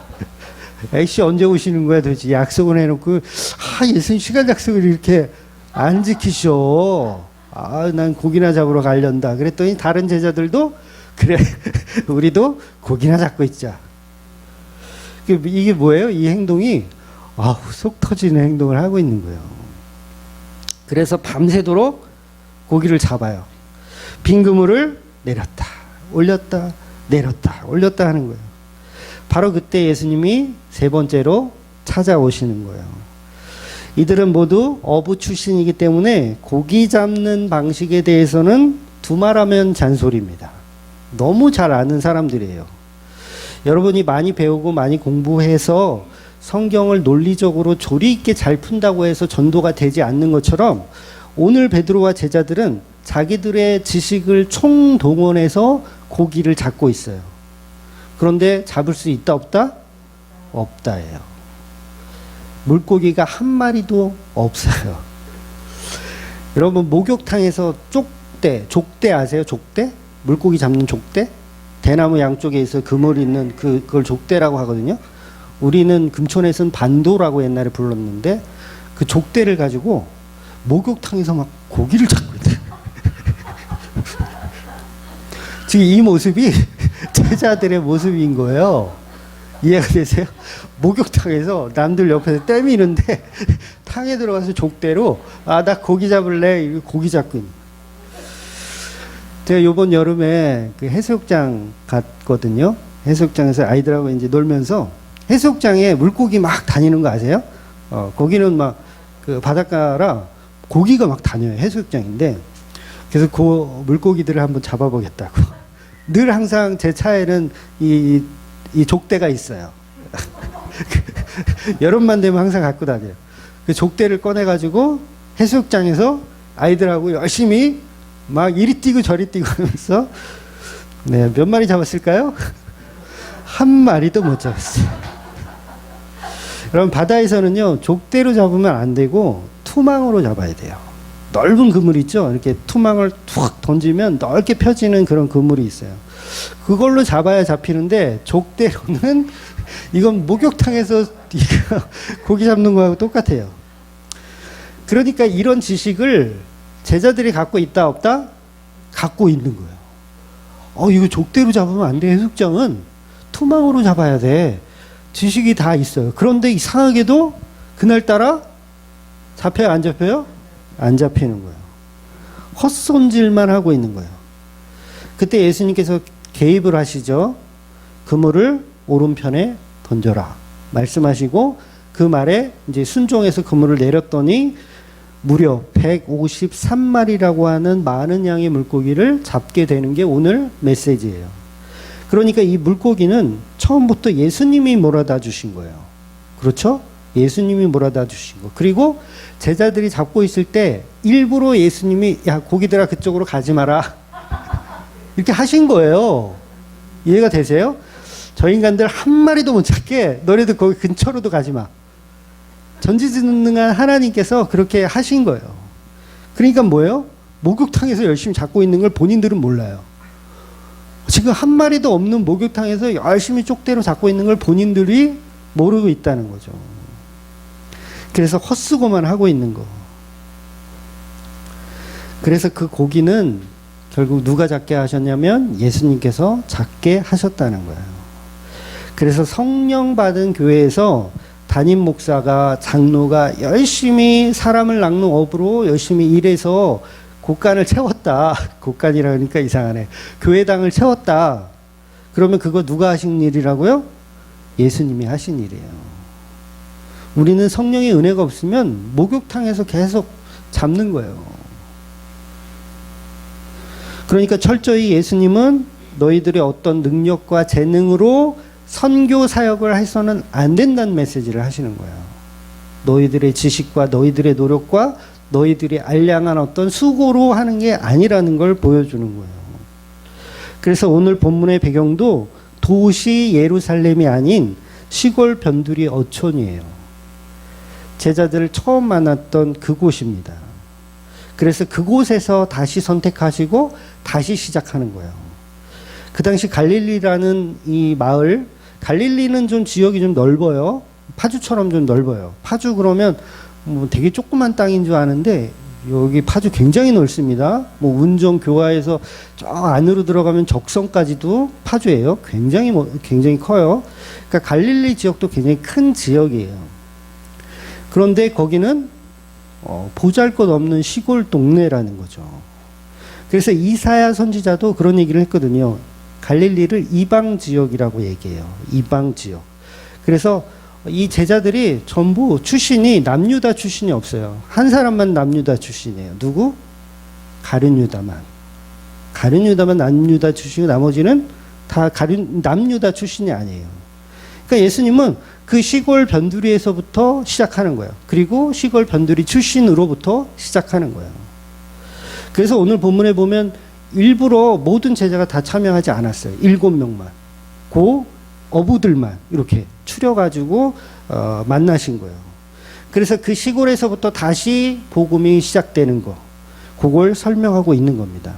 애씨 언제 오시는 거야 도대체? 약속을 해놓고 예수님 시간 약속을 이렇게 안 지키셔. 난 고기나 잡으러 가련다. 그랬더니 다른 제자들도 그래 우리도 고기나 잡고 있자. 이게 뭐예요? 이 행동이 속 터지는 행동을 하고 있는 거예요. 그래서 밤새도록 고기를 잡아요. 빈 그물을 내렸다 올렸다 내렸다 올렸다 하는 거예요. 바로 그때 예수님이 세 번째로 찾아오시는 거예요. 이들은 모두 어부 출신이기 때문에 고기 잡는 방식에 대해서는 두말하면 잔소리입니다. 너무 잘 아는 사람들이에요. 여러분이 많이 배우고 많이 공부해서 성경을 논리적으로 조리 있게 잘 푼다고 해서 전도가 되지 않는 것처럼 오늘 베드로와 제자들은 자기들의 지식을 총동원해서 고기를 잡고 있어요. 그런데 잡을 수 있다 없다? 없다예요. 물고기가 한 마리도 없어요. 여러분 목욕탕에서 족대 아세요? 족대? 물고기 잡는 족대? 대나무 양쪽에 있어 그물 있는 그걸 족대라고 하거든요. 우리는 금촌에서는 반도라고 옛날에 불렀는데 그 족대를 가지고 목욕탕에서 막 고기를 잡고 있대요. 지금 이 모습이 제자들의 모습인 거예요. 이해가 되세요? 목욕탕에서 남들 옆에서 떼미는데 탕에 들어가서 족대로 나 고기 잡을래. 고기 잡고 있는. 제가 요번 여름에 그 해수욕장 갔거든요. 해수욕장에서 아이들하고 이제 놀면서 해수욕장에 물고기 막 다니는 거 아세요? 거기는 막 그 바닷가라 고기가 막 다녀요. 해수욕장인데. 그래서 그 물고기들을 한번 잡아보겠다고. 늘 항상 제 차에는 이 족대가 있어요. 여름만 되면 항상 갖고 다녀요. 그 족대를 꺼내가지고 해수욕장에서 아이들하고 열심히 막 이리 뛰고 저리 뛰고 하면서 몇 마리 잡았을까요? 한 마리도 못 잡았어요. 여러분 바다에서는요 족대로 잡으면 안 되고 투망으로 잡아야 돼요. 넓은 그물 있죠? 이렇게 투망을 툭 던지면 넓게 펴지는 그런 그물이 있어요. 그걸로 잡아야 잡히는데 족대로는 이건 목욕탕에서 고기 잡는 거하고 똑같아요. 그러니까 이런 지식을 제자들이 갖고 있다 없다? 갖고 있는 거예요. 이거 족대로 잡으면 안 돼. 해수욕장은 투망으로 잡아야 돼. 지식이 다 있어요. 그런데 이상하게도 그날따라 잡혀요? 안 잡혀요? 안 잡히는 거예요. 헛손질만 하고 있는 거예요. 그때 예수님께서 개입을 하시죠. 그물을 오른편에 던져라 말씀하시고 그 말에 이제 순종해서 그물을 내렸더니 무려 153마리라고 하는 많은 양의 물고기를 잡게 되는 게 오늘 메시지예요. 그러니까 이 물고기는 처음부터 예수님이 몰아다 주신 거예요. 그렇죠? 예수님이 몰아다 주신 거. 그리고 제자들이 잡고 있을 때 일부러 예수님이 야 고기들아 그쪽으로 가지 마라 이렇게 하신 거예요. 이해가 되세요? 저 인간들 한 마리도 못 잡게 너네들 거기 근처로도 가지 마. 전지전능한 하나님께서 그렇게 하신 거예요. 그러니까 뭐예요? 목욕탕에서 열심히 잡고 있는 걸 본인들은 몰라요. 지금 한 마리도 없는 목욕탕에서 열심히 쪽대로 잡고 있는 걸 본인들이 모르고 있다는 거죠. 그래서 헛수고만 하고 있는 거. 그래서 그 고기는 결국 누가 잡게 하셨냐면 예수님께서 잡게 하셨다는 거예요. 그래서 성령 받은 교회에서 담임 목사가 장로가 열심히 사람을 낚는 업으로 열심히 일해서 곳간을 채웠다. 곳간이라 그러니까 이상하네. 교회당을 채웠다. 그러면 그거 누가 하신 일이라고요? 예수님이 하신 일이에요. 우리는 성령의 은혜가 없으면 목욕탕에서 계속 잡는 거예요. 그러니까 철저히 예수님은 너희들의 어떤 능력과 재능으로 선교 사역을 해서는 안 된다는 메시지를 하시는 거예요. 너희들의 지식과 너희들의 노력과 너희들이 알량한 어떤 수고로 하는 게 아니라는 걸 보여주는 거예요. 그래서 오늘 본문의 배경도 도시 예루살렘이 아닌 시골 변두리 어촌이에요. 제자들을 처음 만났던 그곳입니다. 그래서 그곳에서 다시 선택하시고 다시 시작하는 거예요. 그 당시 갈릴리라는 이 마을, 갈릴리는 좀 지역이 좀 넓어요. 파주처럼 좀 넓어요. 파주 그러면 뭐 되게 조그만 땅인 줄 아는데 여기 파주 굉장히 넓습니다. 뭐 운정 교화에서 저 안으로 들어가면 적성까지도 파주예요. 굉장히 커요. 그러니까 갈릴리 지역도 굉장히 큰 지역이에요. 그런데 거기는 보잘것없는 시골 동네라는 거죠. 그래서 이사야 선지자도 그런 얘기를 했거든요. 갈릴리를 이방 지역이라고 얘기해요. 이방 지역. 그래서 이 제자들이 전부 출신이 남유다 출신이 없어요. 한 사람만 남유다 출신이에요. 누구? 가룟유다만. 가룟유다만 남유다 출신이고 나머지는 다 남유다 출신이 아니에요. 그러니까 예수님은 그 시골 변두리에서부터 시작하는 거예요. 그리고 시골 변두리 출신으로부터 시작하는 거예요. 그래서 오늘 본문에 보면 일부러 모든 제자가 다 참여하지 않았어요. 7명만. 그 어부들만 이렇게 추려가지고 만나신 거예요. 그래서 그 시골에서부터 다시 복음이 시작되는 거, 그걸 설명하고 있는 겁니다.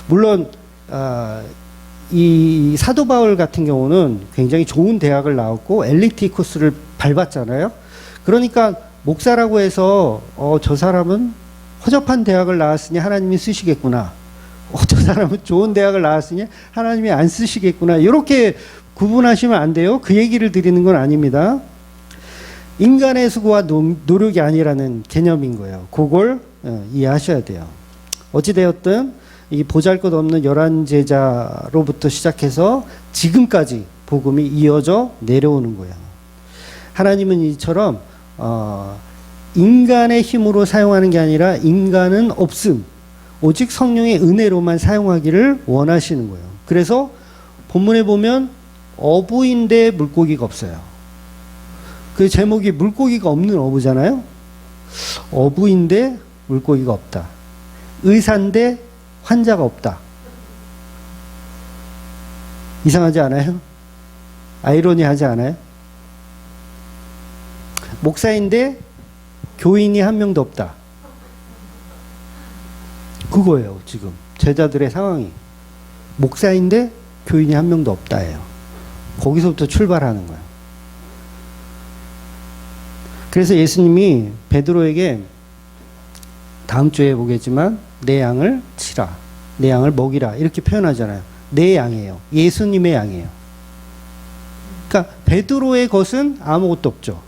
물론 이 사도 바울 같은 경우는 굉장히 좋은 대학을 나왔고 엘리트 코스를 밟았잖아요. 그러니까 목사라고 해서 저 사람은 허접한 대학을 나왔으니 하나님이 쓰시겠구나. 저 사람은 좋은 대학을 나왔으니 하나님이 안 쓰시겠구나. 이렇게 구분하시면 안 돼요. 그 얘기를 드리는 건 아닙니다. 인간의 수고와 노력이 아니라는 개념인 거예요. 그걸 이해하셔야 돼요. 어찌되었든 이 보잘것없는 11제자로부터 시작해서 지금까지 복음이 이어져 내려오는 거예요. 하나님은 이처럼 인간의 힘으로 사용하는 게 아니라 인간은 없음, 오직 성령의 은혜로만 사용하기를 원하시는 거예요. 그래서 본문에 보면 어부인데 물고기가 없어요. 그 제목이 물고기가 없는 어부잖아요. 어부인데 물고기가 없다. 의사인데 환자가 없다. 이상하지 않아요? 아이러니하지 않아요? 목사인데 교인이 한 명도 없다. 그거예요, 지금. 제자들의 상황이. 목사인데 교인이 한 명도 없다예요. 거기서부터 출발하는 거예요. 그래서 예수님이 베드로에게 다음 주에 보겠지만 내 양을 치라, 내 양을 먹이라 이렇게 표현하잖아요. 내 양이에요. 예수님의 양이에요. 그러니까 베드로의 것은 아무것도 없죠.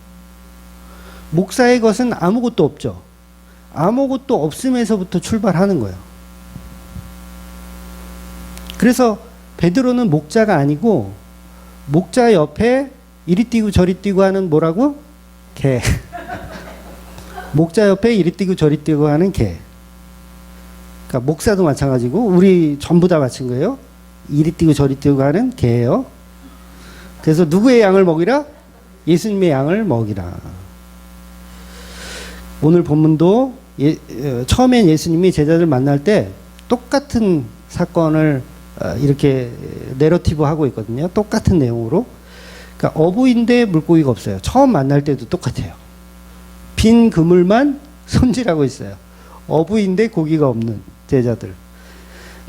목사의 것은 아무것도 없죠. 아무것도 없음에서부터 출발하는 거예요. 그래서 베드로는 목자가 아니고 목자 옆에 이리 뛰고 저리 뛰고 하는 뭐라고? 개. 목자 옆에 이리 뛰고 저리 뛰고 하는 개. 그러니까 목사도 마찬가지고 우리 전부 다 마찬 거예요. 이리 뛰고 저리 뛰고 하는 개예요. 그래서 누구의 양을 먹이라? 예수님의 양을 먹이라. 오늘 본문도 처음엔 예수님이 제자들 만날 때 똑같은 사건을 이렇게 내러티브 하고 있거든요. 똑같은 내용으로. 그러니까 어부인데 물고기가 없어요. 처음 만날 때도 똑같아요. 빈 그물만 손질하고 있어요. 어부인데 고기가 없는 제자들.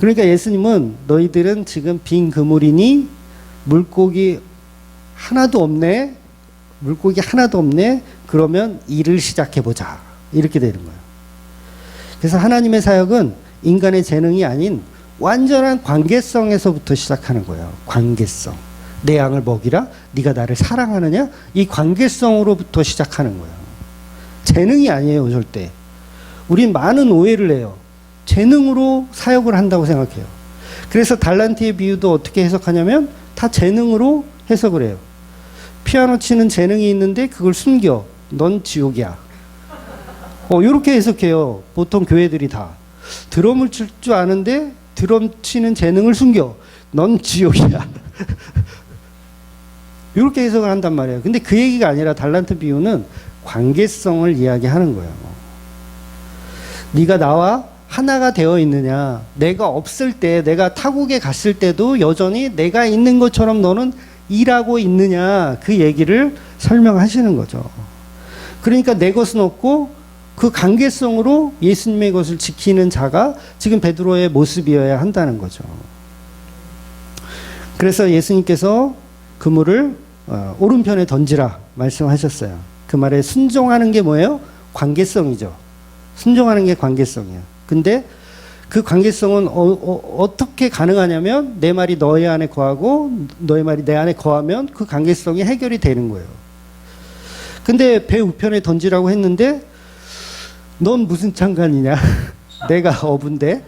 그러니까 예수님은 너희들은 지금 빈 그물이니 물고기 하나도 없네. 물고기 하나도 없네. 그러면 일을 시작해보자. 이렇게 되는 거예요. 그래서 하나님의 사역은 인간의 재능이 아닌 완전한 관계성에서부터 시작하는 거예요. 관계성. 내 양을 먹이라? 네가 나를 사랑하느냐? 이 관계성으로부터 시작하는 거예요. 재능이 아니에요, 절대. 우린 많은 오해를 해요. 재능으로 사역을 한다고 생각해요. 그래서 달란트의 비유도 어떻게 해석하냐면 다 재능으로 해석을 해요. 피아노 치는 재능이 있는데 그걸 숨겨. 넌 지옥이야. 이렇게 해석해요. 보통 교회들이 다. 드럼을 칠 줄 아는데 드럼 치는 재능을 숨겨. 넌 지옥이야. 이렇게 해석을 한단 말이에요. 근데 그 얘기가 아니라 달란트 비유는 관계성을 이야기하는 거예요. 네가 나와 하나가 되어 있느냐. 내가 없을 때, 내가 타국에 갔을 때도 여전히 내가 있는 것처럼 너는 일하고 있느냐. 그 얘기를 설명하시는 거죠. 그러니까 내 것은 없고 그 관계성으로 예수님의 것을 지키는 자가 지금 베드로의 모습이어야 한다는 거죠. 그래서 예수님께서 그물을 오른편에 던지라 말씀하셨어요. 그 말에 순종하는 게 뭐예요? 관계성이죠. 순종하는 게 관계성이에요. 근데 그 관계성은 어떻게 가능하냐면 내 말이 너희 안에 거하고 너희 말이 내 안에 거하면 그 관계성이 해결이 되는 거예요. 근데 배 우편에 던지라고 했는데 넌 무슨 상관이냐? 내가 어부인데,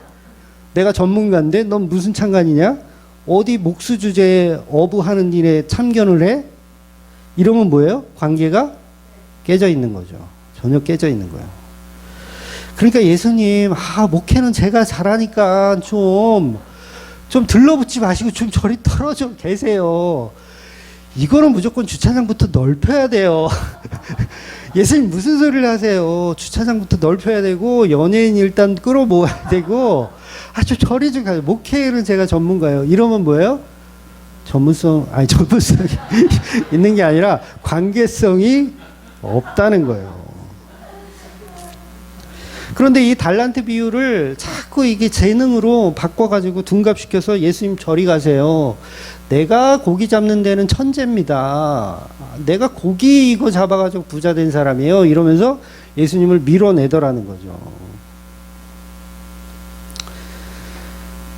내가 전문가인데 넌 무슨 상관이냐? 어디 목수 주제에 어부하는 일에 참견을 해? 이러면 뭐예요? 관계가 깨져 있는 거죠. 전혀 깨져 있는 거예요. 그러니까 예수님, 목회는 제가 잘하니까 좀 들러붙지 마시고 좀 저리 떨어져 계세요. 이거는 무조건 주차장부터 넓혀야 돼요. 예수님 무슨 소리를 하세요? 주차장부터 넓혀야 되고 연예인 일단 끌어모아야 되고 좀 저리 좀 가요. 목회는 제가 전문가예요. 이러면 뭐예요? 전문성이 있는 게 아니라 관계성이 없다는 거예요. 그런데 이 달란트 비유를 자꾸 이게 재능으로 바꿔가지고 둔갑시켜서 예수님 저리 가세요. 내가 고기 잡는 데는 천재입니다. 내가 고기 이거 잡아가지고 부자 된 사람이에요. 이러면서 예수님을 밀어내더라는 거죠.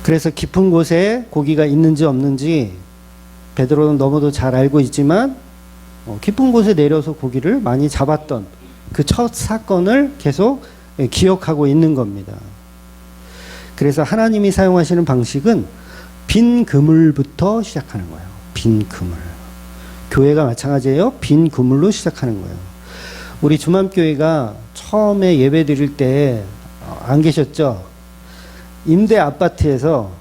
그래서 깊은 곳에 고기가 있는지 없는지 베드로는 너무도 잘 알고 있지만 깊은 곳에 내려서 고기를 많이 잡았던 그 첫 사건을 계속 기억하고 있는 겁니다. 그래서 하나님이 사용하시는 방식은 빈 그물부터 시작하는 거예요. 빈 그물. 교회가 마찬가지예요. 빈 그물로 시작하는 거예요. 우리 주맘교회가 처음에 예배 드릴 때 안 계셨죠? 임대 아파트에서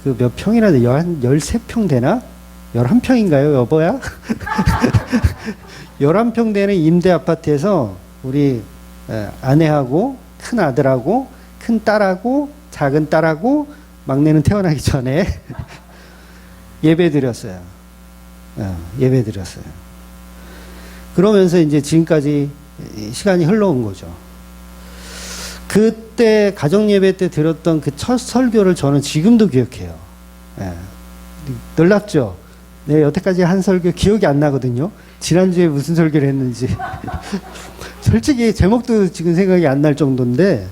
그 몇 평이나 돼? 13평 되나? 11평인가요, 여보야? 11평 되는 임대 아파트에서 우리 아내하고 큰 아들하고 큰 딸하고 작은 딸하고 막내는 태어나기 전에 예배 드렸어요. 예배 드렸어요. 그러면서 이제 지금까지 시간이 흘러온 거죠. 그때 가정 예배 때 들었던 그 첫 설교를 저는 지금도 기억해요. 놀랍죠? 네, 여태까지 한 설교 기억이 안 나거든요. 지난주에 무슨 설교를 했는지. 솔직히 제목도 지금 생각이 안 날 정도인데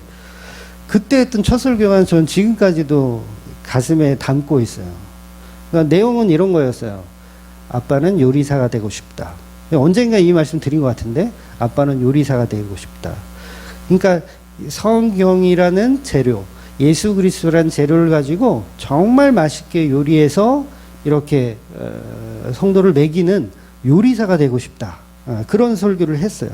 그때 했던 첫 설교가 전 지금까지도 가슴에 담고 있어요. 그러니까 내용은 이런 거였어요. 아빠는 요리사가 되고 싶다. 언젠가 이 말씀 드린 것 같은데 아빠는 요리사가 되고 싶다. 그러니까 성경이라는 재료, 예수 그리스도라는 재료를 가지고 정말 맛있게 요리해서 이렇게 성도를 먹이는 요리사가 되고 싶다. 그런 설교를 했어요.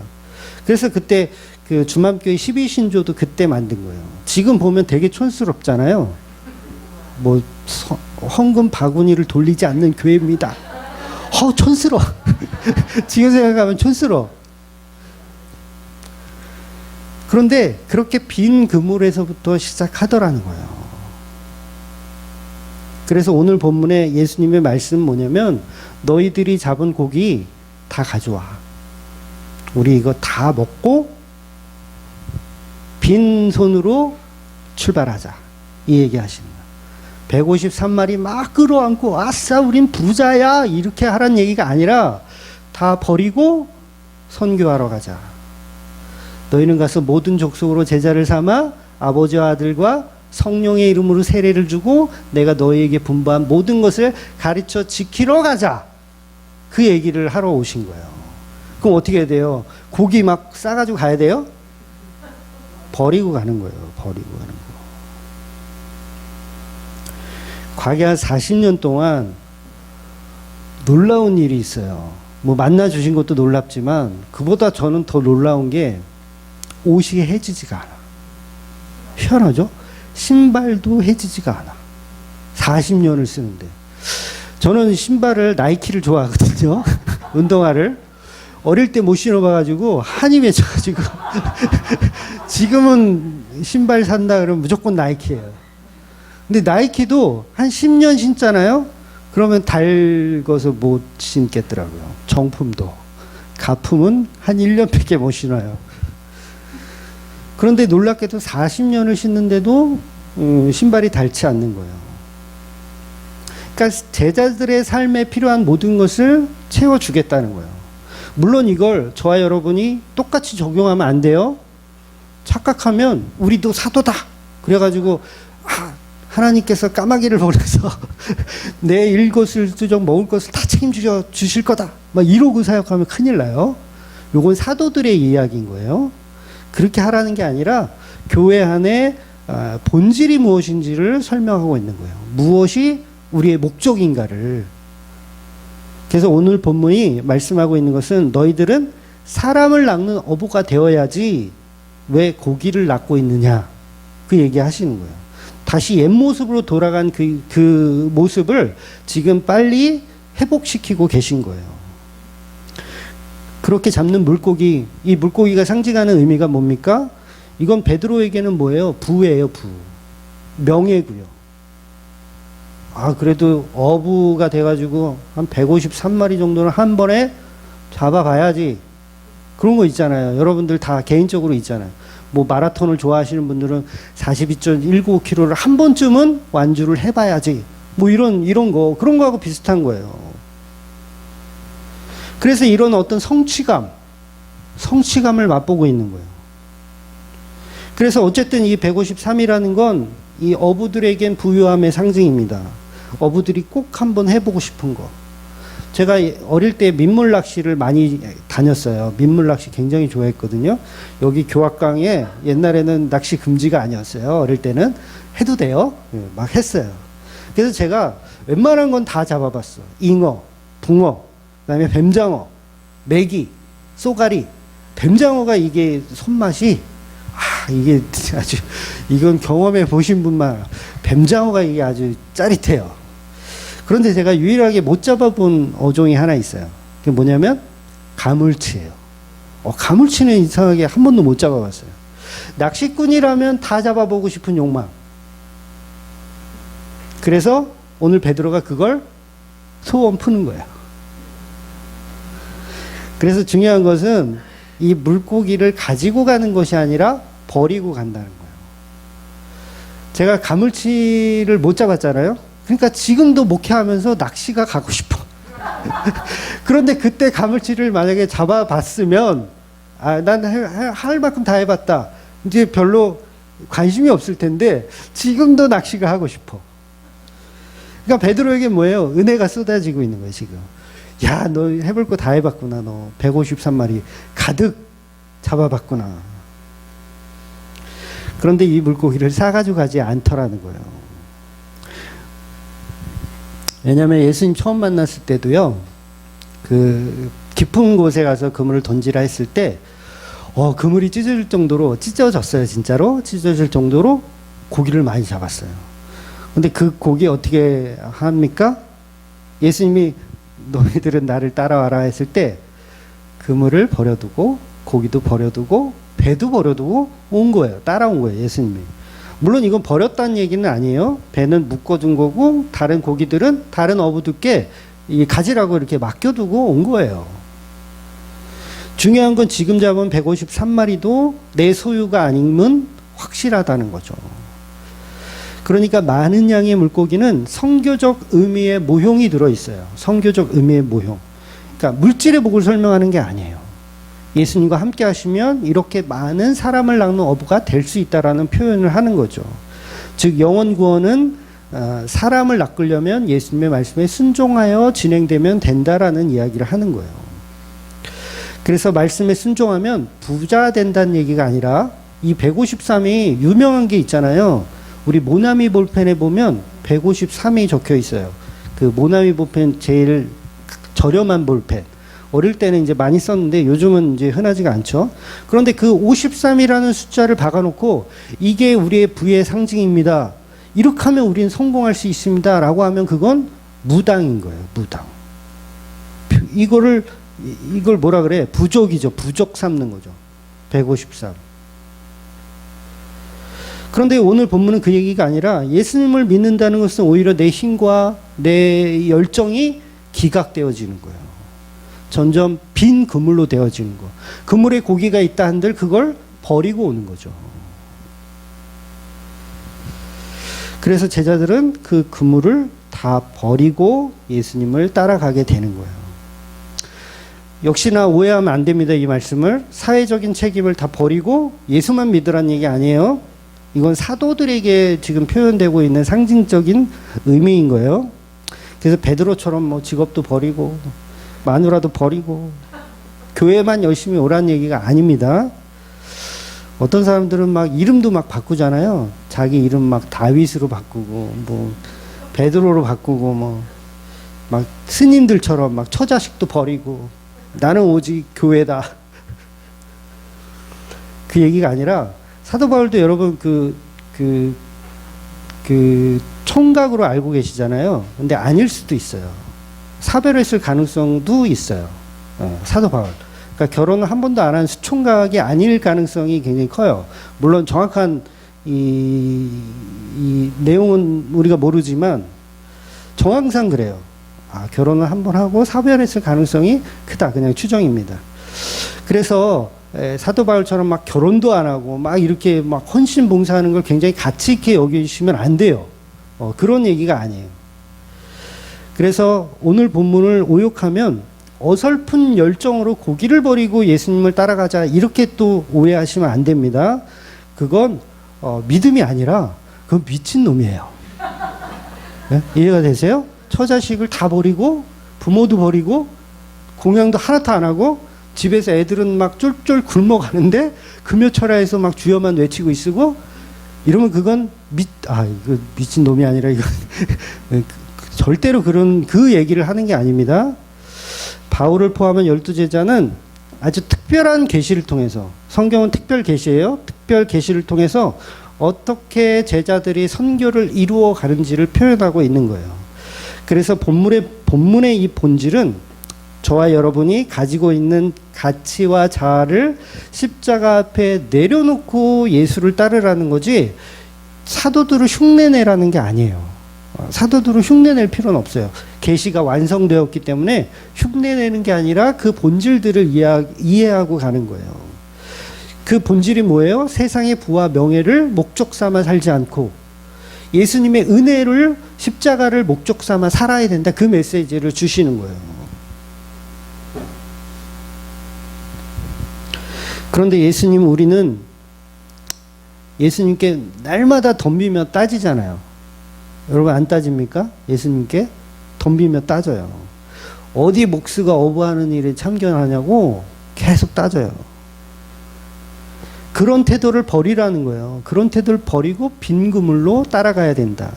그래서 그때 그 주맘교회 12신조도 그때 만든 거예요. 지금 보면 되게 촌스럽잖아요. 뭐 헌금 바구니를 돌리지 않는 교회입니다. 촌스러워. 지금 생각하면 촌스러워. 그런데 그렇게 빈 그물에서부터 시작하더라는 거예요. 그래서 오늘 본문에 예수님의 말씀 뭐냐면 너희들이 잡은 고기 다 가져와. 우리 이거 다 먹고 빈손으로 출발하자. 이 얘기 하시는 거예요. 153마리 막 끌어안고 아싸 우린 부자야 이렇게 하라는 얘기가 아니라 다 버리고 선교하러 가자. 너희는 가서 모든 족속으로 제자를 삼아 아버지와 아들과 성령의 이름으로 세례를 주고 내가 너희에게 분부한 모든 것을 가르쳐 지키러 가자. 그 얘기를 하러 오신 거예요. 그럼 어떻게 해야 돼요? 고기 막 싸가지고 가야 돼요? 버리고 가는 거예요. 버리고 가는 거. 과거 한 40년 동안 놀라운 일이 있어요. 뭐 만나 주신 것도 놀랍지만 그보다 저는 더 놀라운 게 옷이 해지지가 않아. 희한하죠? 신발도 해지지가 않아. 40년을 쓰는데. 저는 신발을 나이키를 좋아하거든요. 운동화를. 어릴 때 못 신어봐가지고 한이 맺혀가지고 지금은 신발 산다 그러면 무조건 나이키예요. 근데 나이키도 한 10년 신잖아요. 그러면 닳아서 못 신겠더라고요. 정품도. 가품은 한 1년밖에 못 신어요. 그런데 놀랍게도 40년을 신는데도 신발이 닳지 않는 거예요. 그러니까 제자들의 삶에 필요한 모든 것을 채워주겠다는 거예요. 물론 이걸 저와 여러분이 똑같이 적용하면 안 돼요. 착각하면 우리도 사도다. 그래가지고 하나님께서 까마귀를 보내서 내 일거수일투족 먹을 것을 다 책임져 주실 거다. 막 이러고 사역하면 큰일 나요. 요건 사도들의 이야기인 거예요. 그렇게 하라는 게 아니라 교회 안에 본질이 무엇인지를 설명하고 있는 거예요. 무엇이 우리의 목적인가를. 그래서 오늘 본문이 말씀하고 있는 것은 너희들은 사람을 낳는 어부가 되어야지 왜 고기를 낳고 있느냐. 그 얘기 하시는 거예요. 다시 옛 모습으로 돌아간 그 모습을 지금 빨리 회복시키고 계신 거예요. 그렇게 잡는 물고기, 이 물고기가 상징하는 의미가 뭡니까? 이건 베드로에게는 뭐예요? 부예요, 부. 명예고요. 그래도 어부가 돼가지고 한 153마리 정도는 한 번에 잡아가야지. 그런 거 있잖아요. 여러분들 다 개인적으로 있잖아요. 뭐 마라톤을 좋아하시는 분들은 42.195km를 한 번쯤은 완주를 해봐야지. 뭐 이런 거, 그런 거하고 비슷한 거예요. 그래서 이런 어떤 성취감을 맛보고 있는 거예요. 그래서 어쨌든 이 153이라는 건 이 어부들에겐 부유함의 상징입니다. 어부들이 꼭 한번 해보고 싶은 거. 제가 어릴 때 민물 낚시를 많이 다녔어요. 민물 낚시 굉장히 좋아했거든요. 여기 교학강에 옛날에는 낚시 금지가 아니었어요. 어릴 때는 해도 돼요. 막 했어요. 그래서 제가 웬만한 건 다 잡아봤어. 잉어, 붕어, 그다음에 뱀장어, 메기, 쏘가리. 뱀장어가 이게 손맛이 이게 아주, 이건 경험해 보신 분만, 뱀장어가 이게 아주 짜릿해요. 그런데 제가 유일하게 못 잡아본 어종이 하나 있어요. 그게 뭐냐면 가물치예요. 가물치는 이상하게 한 번도 못 잡아봤어요. 낚시꾼이라면 다 잡아보고 싶은 욕망. 그래서 오늘 베드로가 그걸 소원 푸는 거예요. 그래서 중요한 것은 이 물고기를 가지고 가는 것이 아니라 버리고 간다는 거예요. 제가 가물치를 못 잡았잖아요. 그러니까 지금도 목회하면서 낚시가 가고 싶어. 그런데 그때 가물치를 만약에 잡아봤으면 난 할 만큼 다 해봤다. 이제 별로 관심이 없을 텐데 지금도 낚시가 하고 싶어. 그러니까 베드로에게 뭐예요? 은혜가 쏟아지고 있는 거예요, 지금. 야, 너 해볼 거 다 해봤구나. 너 153마리 가득 잡아봤구나. 그런데 이 물고기를 싸가지고 가지 않더라는 거예요. 왜냐하면 예수님 처음 만났을 때도요, 그 깊은 곳에 가서 그물을 던지라 했을 때, 그물이 찢어졌어요, 진짜로. 찢어질 정도로 고기를 많이 잡았어요. 근데 그 고기 어떻게 합니까? 예수님이 너희들은 나를 따라와라 했을 때, 그물을 버려두고, 고기도 버려두고, 배도 버려두고 온 거예요. 따라온 거예요, 예수님이. 물론 이건 버렸다는 얘기는 아니에요. 배는 묶어둔 거고 다른 고기들은 다른 어부들께 가지라고 이렇게 맡겨두고 온 거예요. 중요한 건 지금 잡은 153마리도 내 소유가 아님은 확실하다는 거죠. 그러니까 많은 양의 물고기는 성교적 의미의 모형이 들어있어요. 성교적 의미의 모형. 그러니까 물질의 복을 설명하는 게 아니에요. 예수님과 함께 하시면 이렇게 많은 사람을 낳는 어부가 될 수 있다라는 표현을 하는 거죠. 즉 영원 구원은 사람을 낚으려면 예수님의 말씀에 순종하여 진행되면 된다라는 이야기를 하는 거예요. 그래서 말씀에 순종하면 부자 된다는 얘기가 아니라 이 153이 유명한 게 있잖아요. 우리 모나미 볼펜에 보면 153이 적혀 있어요. 그 모나미 볼펜 제일 저렴한 볼펜. 어릴 때는 이제 많이 썼는데 요즘은 이제 흔하지가 않죠. 그런데 그 53이라는 숫자를 박아놓고 이게 우리의 부의 상징입니다. 이렇게 하면 우리는 성공할 수 있습니다. 라고 하면 그건 무당인 거예요. 무당. 이걸 뭐라 그래? 부족이죠. 부족 삼는 거죠. 153. 그런데 오늘 본문은 그 얘기가 아니라 예수님을 믿는다는 것은 오히려 내 힘과 내 열정이 기각되어지는 거예요. 점점 빈 그물로 되어지는 거. 그물에 고기가 있다 한들 그걸 버리고 오는 거죠. 그래서 제자들은 그 그물을 다 버리고 예수님을 따라가게 되는 거예요. 역시나 오해하면 안 됩니다. 이 말씀을. 사회적인 책임을 다 버리고 예수만 믿으라는 얘기 아니에요. 이건 사도들에게 지금 표현되고 있는 상징적인 의미인 거예요. 그래서 베드로처럼 뭐 직업도 버리고 마누라도 버리고 교회만 열심히 오라는 얘기가 아닙니다. 어떤 사람들은 막 이름도 막 바꾸잖아요. 자기 이름 막 다윗으로 바꾸고 뭐 베드로로 바꾸고 뭐 막 스님들처럼 막 처자식도 버리고 나는 오직 교회다. 그 얘기가 아니라 사도 바울도 여러분 그 총각으로 알고 계시잖아요. 근데 아닐 수도 있어요. 사별했을 가능성도 있어요. 사도 바울. 그러니까 결혼을 한 번도 안 한 수총각이 아닐 가능성이 굉장히 커요. 물론 정확한 이 내용은 우리가 모르지만 정황상 그래요. 결혼을 한 번 하고 사별했을 가능성이 크다. 그냥 추정입니다. 그래서 사도 바울처럼 막 결혼도 안 하고 막 이렇게 막 헌신 봉사하는 걸 굉장히 가치 있게 여기시면 안 돼요. 그런 얘기가 아니에요. 그래서 오늘 본문을 오역하면 어설픈 열정으로 고기를 버리고 예수님을 따라가자 이렇게 또 오해하시면 안 됩니다. 그건 믿음이 아니라 그건 미친놈이에요. 네? 이해가 되세요? 처자식을 다 버리고 부모도 버리고 공양도 하나도 안 하고 집에서 애들은 막 쫄쫄 굶어가는데 금요철야에서 막 주여만 외치고 있고 이러면 그건 이거 미친 놈이 아니라 이거 절대로 그 얘기를 하는 게 아닙니다. 바울을 포함한 12제자는 아주 특별한 계시를 통해서 성경은 특별 계시예요. 특별 계시를 통해서 어떻게 제자들이 선교를 이루어 가는지를 표현하고 있는 거예요. 그래서 본문의 이 본질은 저와 여러분이 가지고 있는 가치와 자아를 십자가 앞에 내려놓고 예수를 따르라는 거지 사도들을 흉내내라는 게 아니에요. 사도들을 흉내낼 필요는 없어요. 계시가 완성되었기 때문에 흉내내는 게 아니라 그 본질들을 이해하고 가는 거예요. 그 본질이 뭐예요? 세상의 부와 명예를 목적 삼아 살지 않고 예수님의 은혜를 십자가를 목적 삼아 살아야 된다. 그 메시지를 주시는 거예요. 그런데 우리는 예수님께 날마다 덤비며 따지잖아요. 여러분 안 따집니까? 예수님께 덤비며 따져요. 어디 목수가 어부하는 일에 참견하냐고 계속 따져요. 그런 태도를 버리라는 거예요. 그런 태도를 버리고 빈 그물로 따라가야 된다.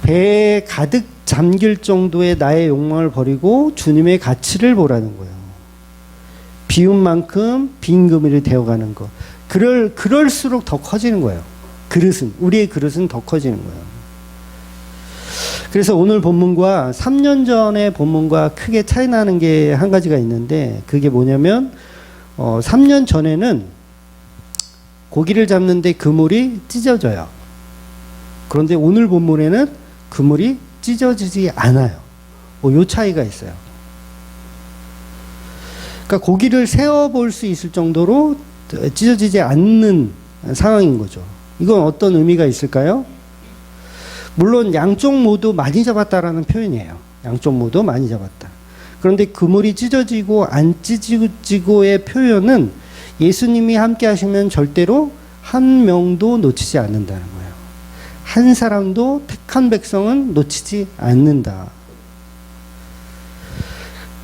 배에 가득 잠길 정도의 나의 욕망을 버리고 주님의 가치를 보라는 거예요. 비운 만큼 빈 그물이 되어가는 거. 그럴수록 더 커지는 거예요. 우리의 그릇은 더 커지는 거예요. 그래서 오늘 본문과 3년 전의 본문과 크게 차이 나는 게 한 가지가 있는데 그게 뭐냐면 3년 전에는 고기를 잡는데 그물이 찢어져요. 그런데 오늘 본문에는 그물이 찢어지지 않아요. 요 차이가 있어요. 그러니까 고기를 세어볼 수 있을 정도로 찢어지지 않는 상황인 거죠. 이건 어떤 의미가 있을까요? 물론 양쪽 모두 많이 잡았다라는 표현이에요. 양쪽 모두 많이 잡았다. 그런데 그물이 찢어지고 안 찢어지고의 표현은 예수님이 함께 하시면 절대로 한 명도 놓치지 않는다는 거예요. 한 사람도 택한 백성은 놓치지 않는다.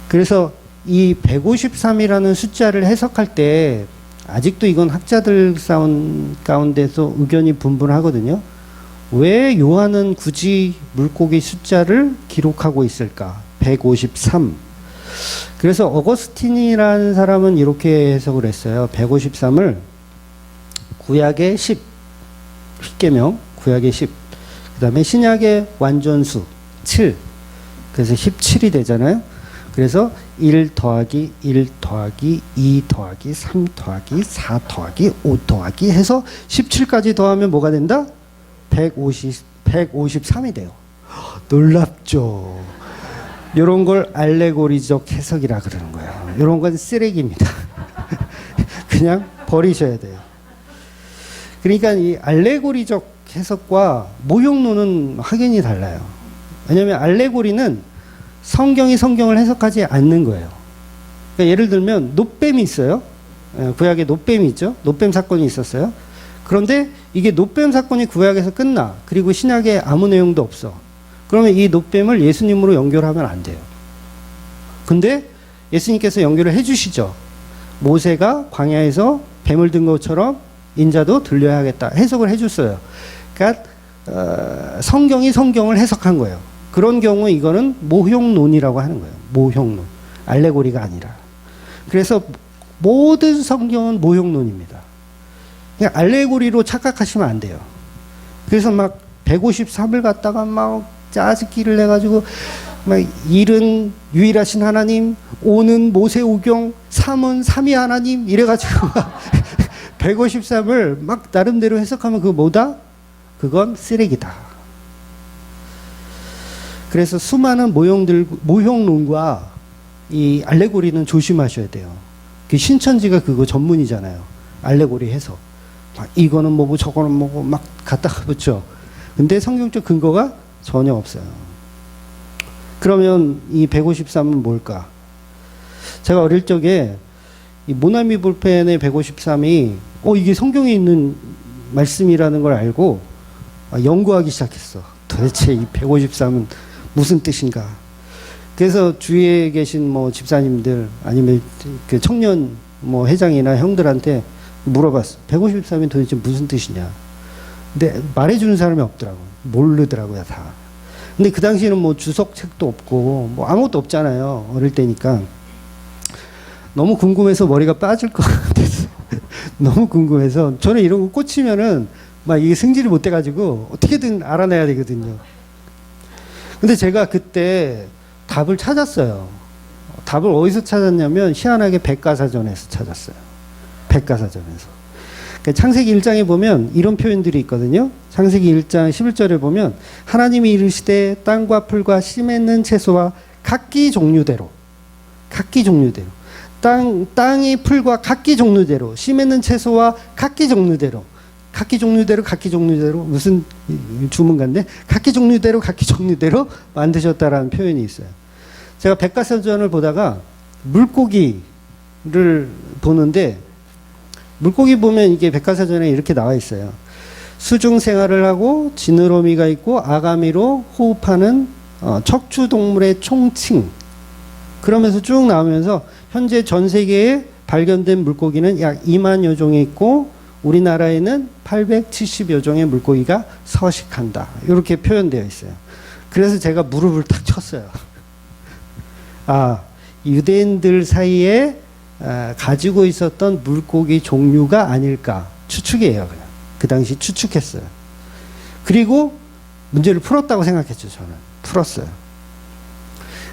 그래서 이 153이라는 숫자를 해석할 때 아직도 이건 학자들 가운데서 의견이 분분하거든요. 왜 요한은 굳이 물고기 숫자를 기록하고 있을까? 153. 그래서 어거스틴이라는 사람은 이렇게 해석을 했어요. 153을 구약의 10, 십계명, 구약의 10, 그 다음에 신약의 완전수 7, 그래서 17이 되잖아요. 그래서 1 더하기 1 더하기 2 더하기 3 더하기 4 더하기 5 더하기 해서 17까지 더하면 뭐가 된다? 153이 돼요. 놀랍죠? 이런 걸 알레고리적 해석이라 그러는 거예요. 이런 건 쓰레기입니다. 그냥 버리셔야 돼요. 그러니까 이 알레고리적 해석과 모형론은 확연히 달라요. 왜냐하면 알레고리는 성경이 성경을 해석하지 않는 거예요. 그러니까 예를 들면 노뱀이 있어요. 구약에 노뱀이 있죠. 노뱀 사건이 있었어요. 그런데 이게 노뱀 사건이 구약에서 끝나. 그리고 신약에 아무 내용도 없어. 그러면 이 노뱀을 예수님으로 연결하면 안 돼요. 근데 예수님께서 연결을 해주시죠. 모세가 광야에서 뱀을 든 것처럼 인자도 들려야겠다. 해석을 해줬어요. 그러니까 성경이 성경을 해석한 거예요. 그런 경우 이거는 모형론이라고 하는 거예요. 모형론. 알레고리가 아니라. 그래서 모든 성경은 모형론입니다. 그냥 알레고리로 착각하시면 안 돼요. 그래서 막 153을 갖다가 막 짜증기를 내가지고 막 1은 유일하신 하나님, 5는 모세오경, 3은 삼위 하나님 이래가지고 153을 막 나름대로 해석하면 그거 뭐다? 그건 쓰레기다. 그래서 수많은 모형론과 이 알레고리는 조심하셔야 돼요. 그 신천지가 그거 전문이잖아요. 알레고리 해석. 막 이거는 뭐고 저거는 뭐고 막 갖다가 붙여. 근데 성경적 근거가 전혀 없어요. 그러면 이 153은 뭘까? 제가 어릴 적에 이 모나미 볼펜의 153이 이게 성경에 있는 말씀이라는 걸 알고 연구하기 시작했어. 도대체 이 153은 무슨 뜻인가? 그래서 주위에 계신 뭐 집사님들 아니면 그 청년 뭐 회장이나 형들한테 물어봤어. 153이 도대체 무슨 뜻이냐? 근데 말해주는 사람이 없더라고. 모르더라고요, 다. 근데 그 당시에는 뭐 주석책도 없고 뭐 아무것도 없잖아요. 어릴 때니까. 너무 궁금해서 머리가 빠질 것 같았어. 너무 궁금해서. 저는 이런 거 꽂히면은 막 이게 승질이 못 돼가지고 어떻게든 알아내야 되거든요. 근데 제가 그때 답을 찾았어요. 답을 어디서 찾았냐면 희한하게 백과사전에서 찾았어요. 백과사전에서. 그러니까 창세기 1장에 보면 이런 표현들이 있거든요. 창세기 1장 11절에 보면 하나님이 이르시되 땅과 풀과 씨 맺는 채소와 각기 종류대로 땅이 풀과 각기 종류대로 씨 맺는 채소와 각기 종류대로 무슨 주문가인데 각기 종류대로 만드셨다라는 표현이 있어요. 제가 백과사전을 보다가 물고기를 보는데 물고기 보면 이게 백과사전에 이렇게 나와 있어요. 수중 생활을 하고 지느러미가 있고 아가미로 호흡하는 척추동물의 총칭. 그러면서 쭉 나오면서 현재 전 세계에 발견된 물고기는 약 2만여 종이 있고 우리나라에는 870여 종의 물고기가 서식한다. 이렇게 표현되어 있어요. 그래서 제가 무릎을 탁 쳤어요. 유대인들 사이에 가지고 있었던 물고기 종류가 아닐까 추측이에요. 그냥 그 당시 추측했어요. 그리고 문제를 풀었다고 생각했죠. 저는 풀었어요.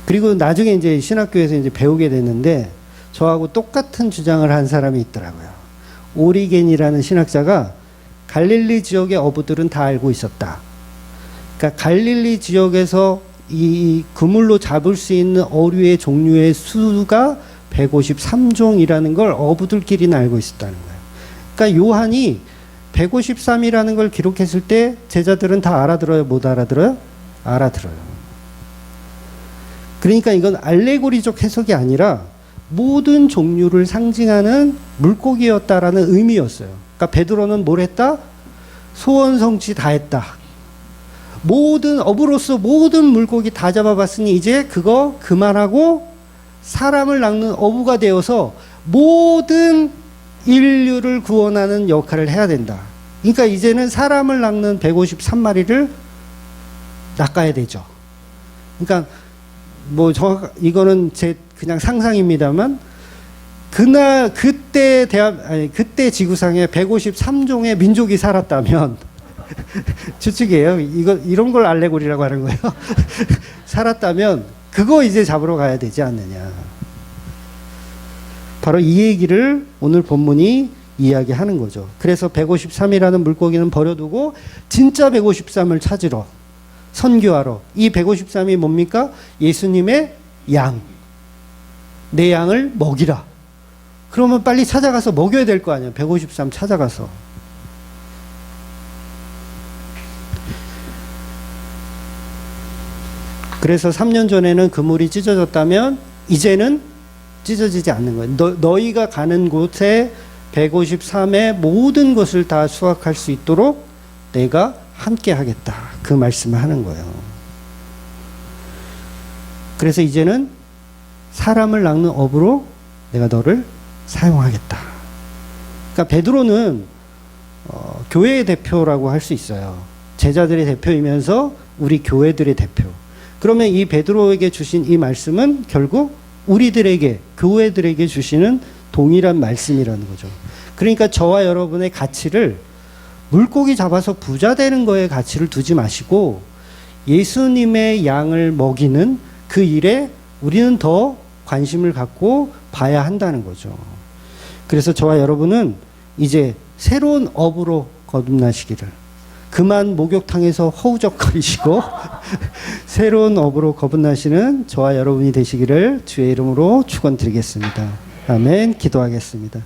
그리고 나중에 이제 신학교에서 이제 배우게 됐는데 저하고 똑같은 주장을 한 사람이 있더라고요. 오리겐이라는 신학자가 갈릴리 지역의 어부들은 다 알고 있었다. 그러니까 갈릴리 지역에서 이 그물로 잡을 수 있는 어류의 종류의 수가 153종이라는 걸 어부들끼리는 알고 있었다는 거예요. 그러니까 요한이 153이라는 걸 기록했을 때 제자들은 다 알아들어요? 못 알아들어요? 알아들어요. 그러니까 이건 알레고리적 해석이 아니라 모든 종류를 상징하는 물고기였다라는 의미였어요. 그러니까 베드로는 뭘 했다? 소원 성취 다 했다. 모든 어부로서 모든 물고기 다 잡아봤으니 이제 그거 그만하고 사람을 낚는 어부가 되어서 모든 인류를 구원하는 역할을 해야 된다. 그러니까 이제는 사람을 낚는 153마리를 낚아야 되죠. 그러니까 뭐 이거는 제 그냥 상상입니다만 그때 지구상에 153종의 민족이 살았다면 추측이에요. 이런 걸 알레고리라고 하는 거예요. 살았다면 그거 이제 잡으러 가야 되지 않느냐. 바로 이 얘기를 오늘 본문이 이야기하는 거죠. 그래서 153이라는 물고기는 버려두고 진짜 153을 찾으러 선교하러. 이 153이 뭡니까? 예수님의 양. 내 양을 먹이라. 그러면 빨리 찾아가서 먹여야 될 거 아니야. 153 찾아가서. 그래서 3년 전에는 그물이 찢어졌다면 이제는 찢어지지 않는 거예요. 너희가 가는 곳에 153의 모든 것을 다 수확할 수 있도록 내가 함께 하겠다. 그 말씀을 하는 거예요. 그래서 이제는 사람을 낚는 업으로 내가 너를 사용하겠다. 그러니까 베드로는 교회의 대표라고 할 수 있어요. 제자들의 대표이면서 우리 교회들의 대표. 그러면 이 베드로에게 주신 이 말씀은 결국 우리들에게, 교회들에게 주시는 동일한 말씀이라는 거죠. 그러니까 저와 여러분의 가치를 물고기 잡아서 부자 되는 거에 가치를 두지 마시고 예수님의 양을 먹이는 그 일에 우리는 더 관심을 갖고 봐야 한다는 거죠. 그래서 저와 여러분은 이제 새로운 업으로 거듭나시기를, 그만 목욕탕에서 허우적거리시고 새로운 업으로 거듭나시는 저와 여러분이 되시기를 주의 이름으로 축원드리겠습니다. 아멘. 기도하겠습니다.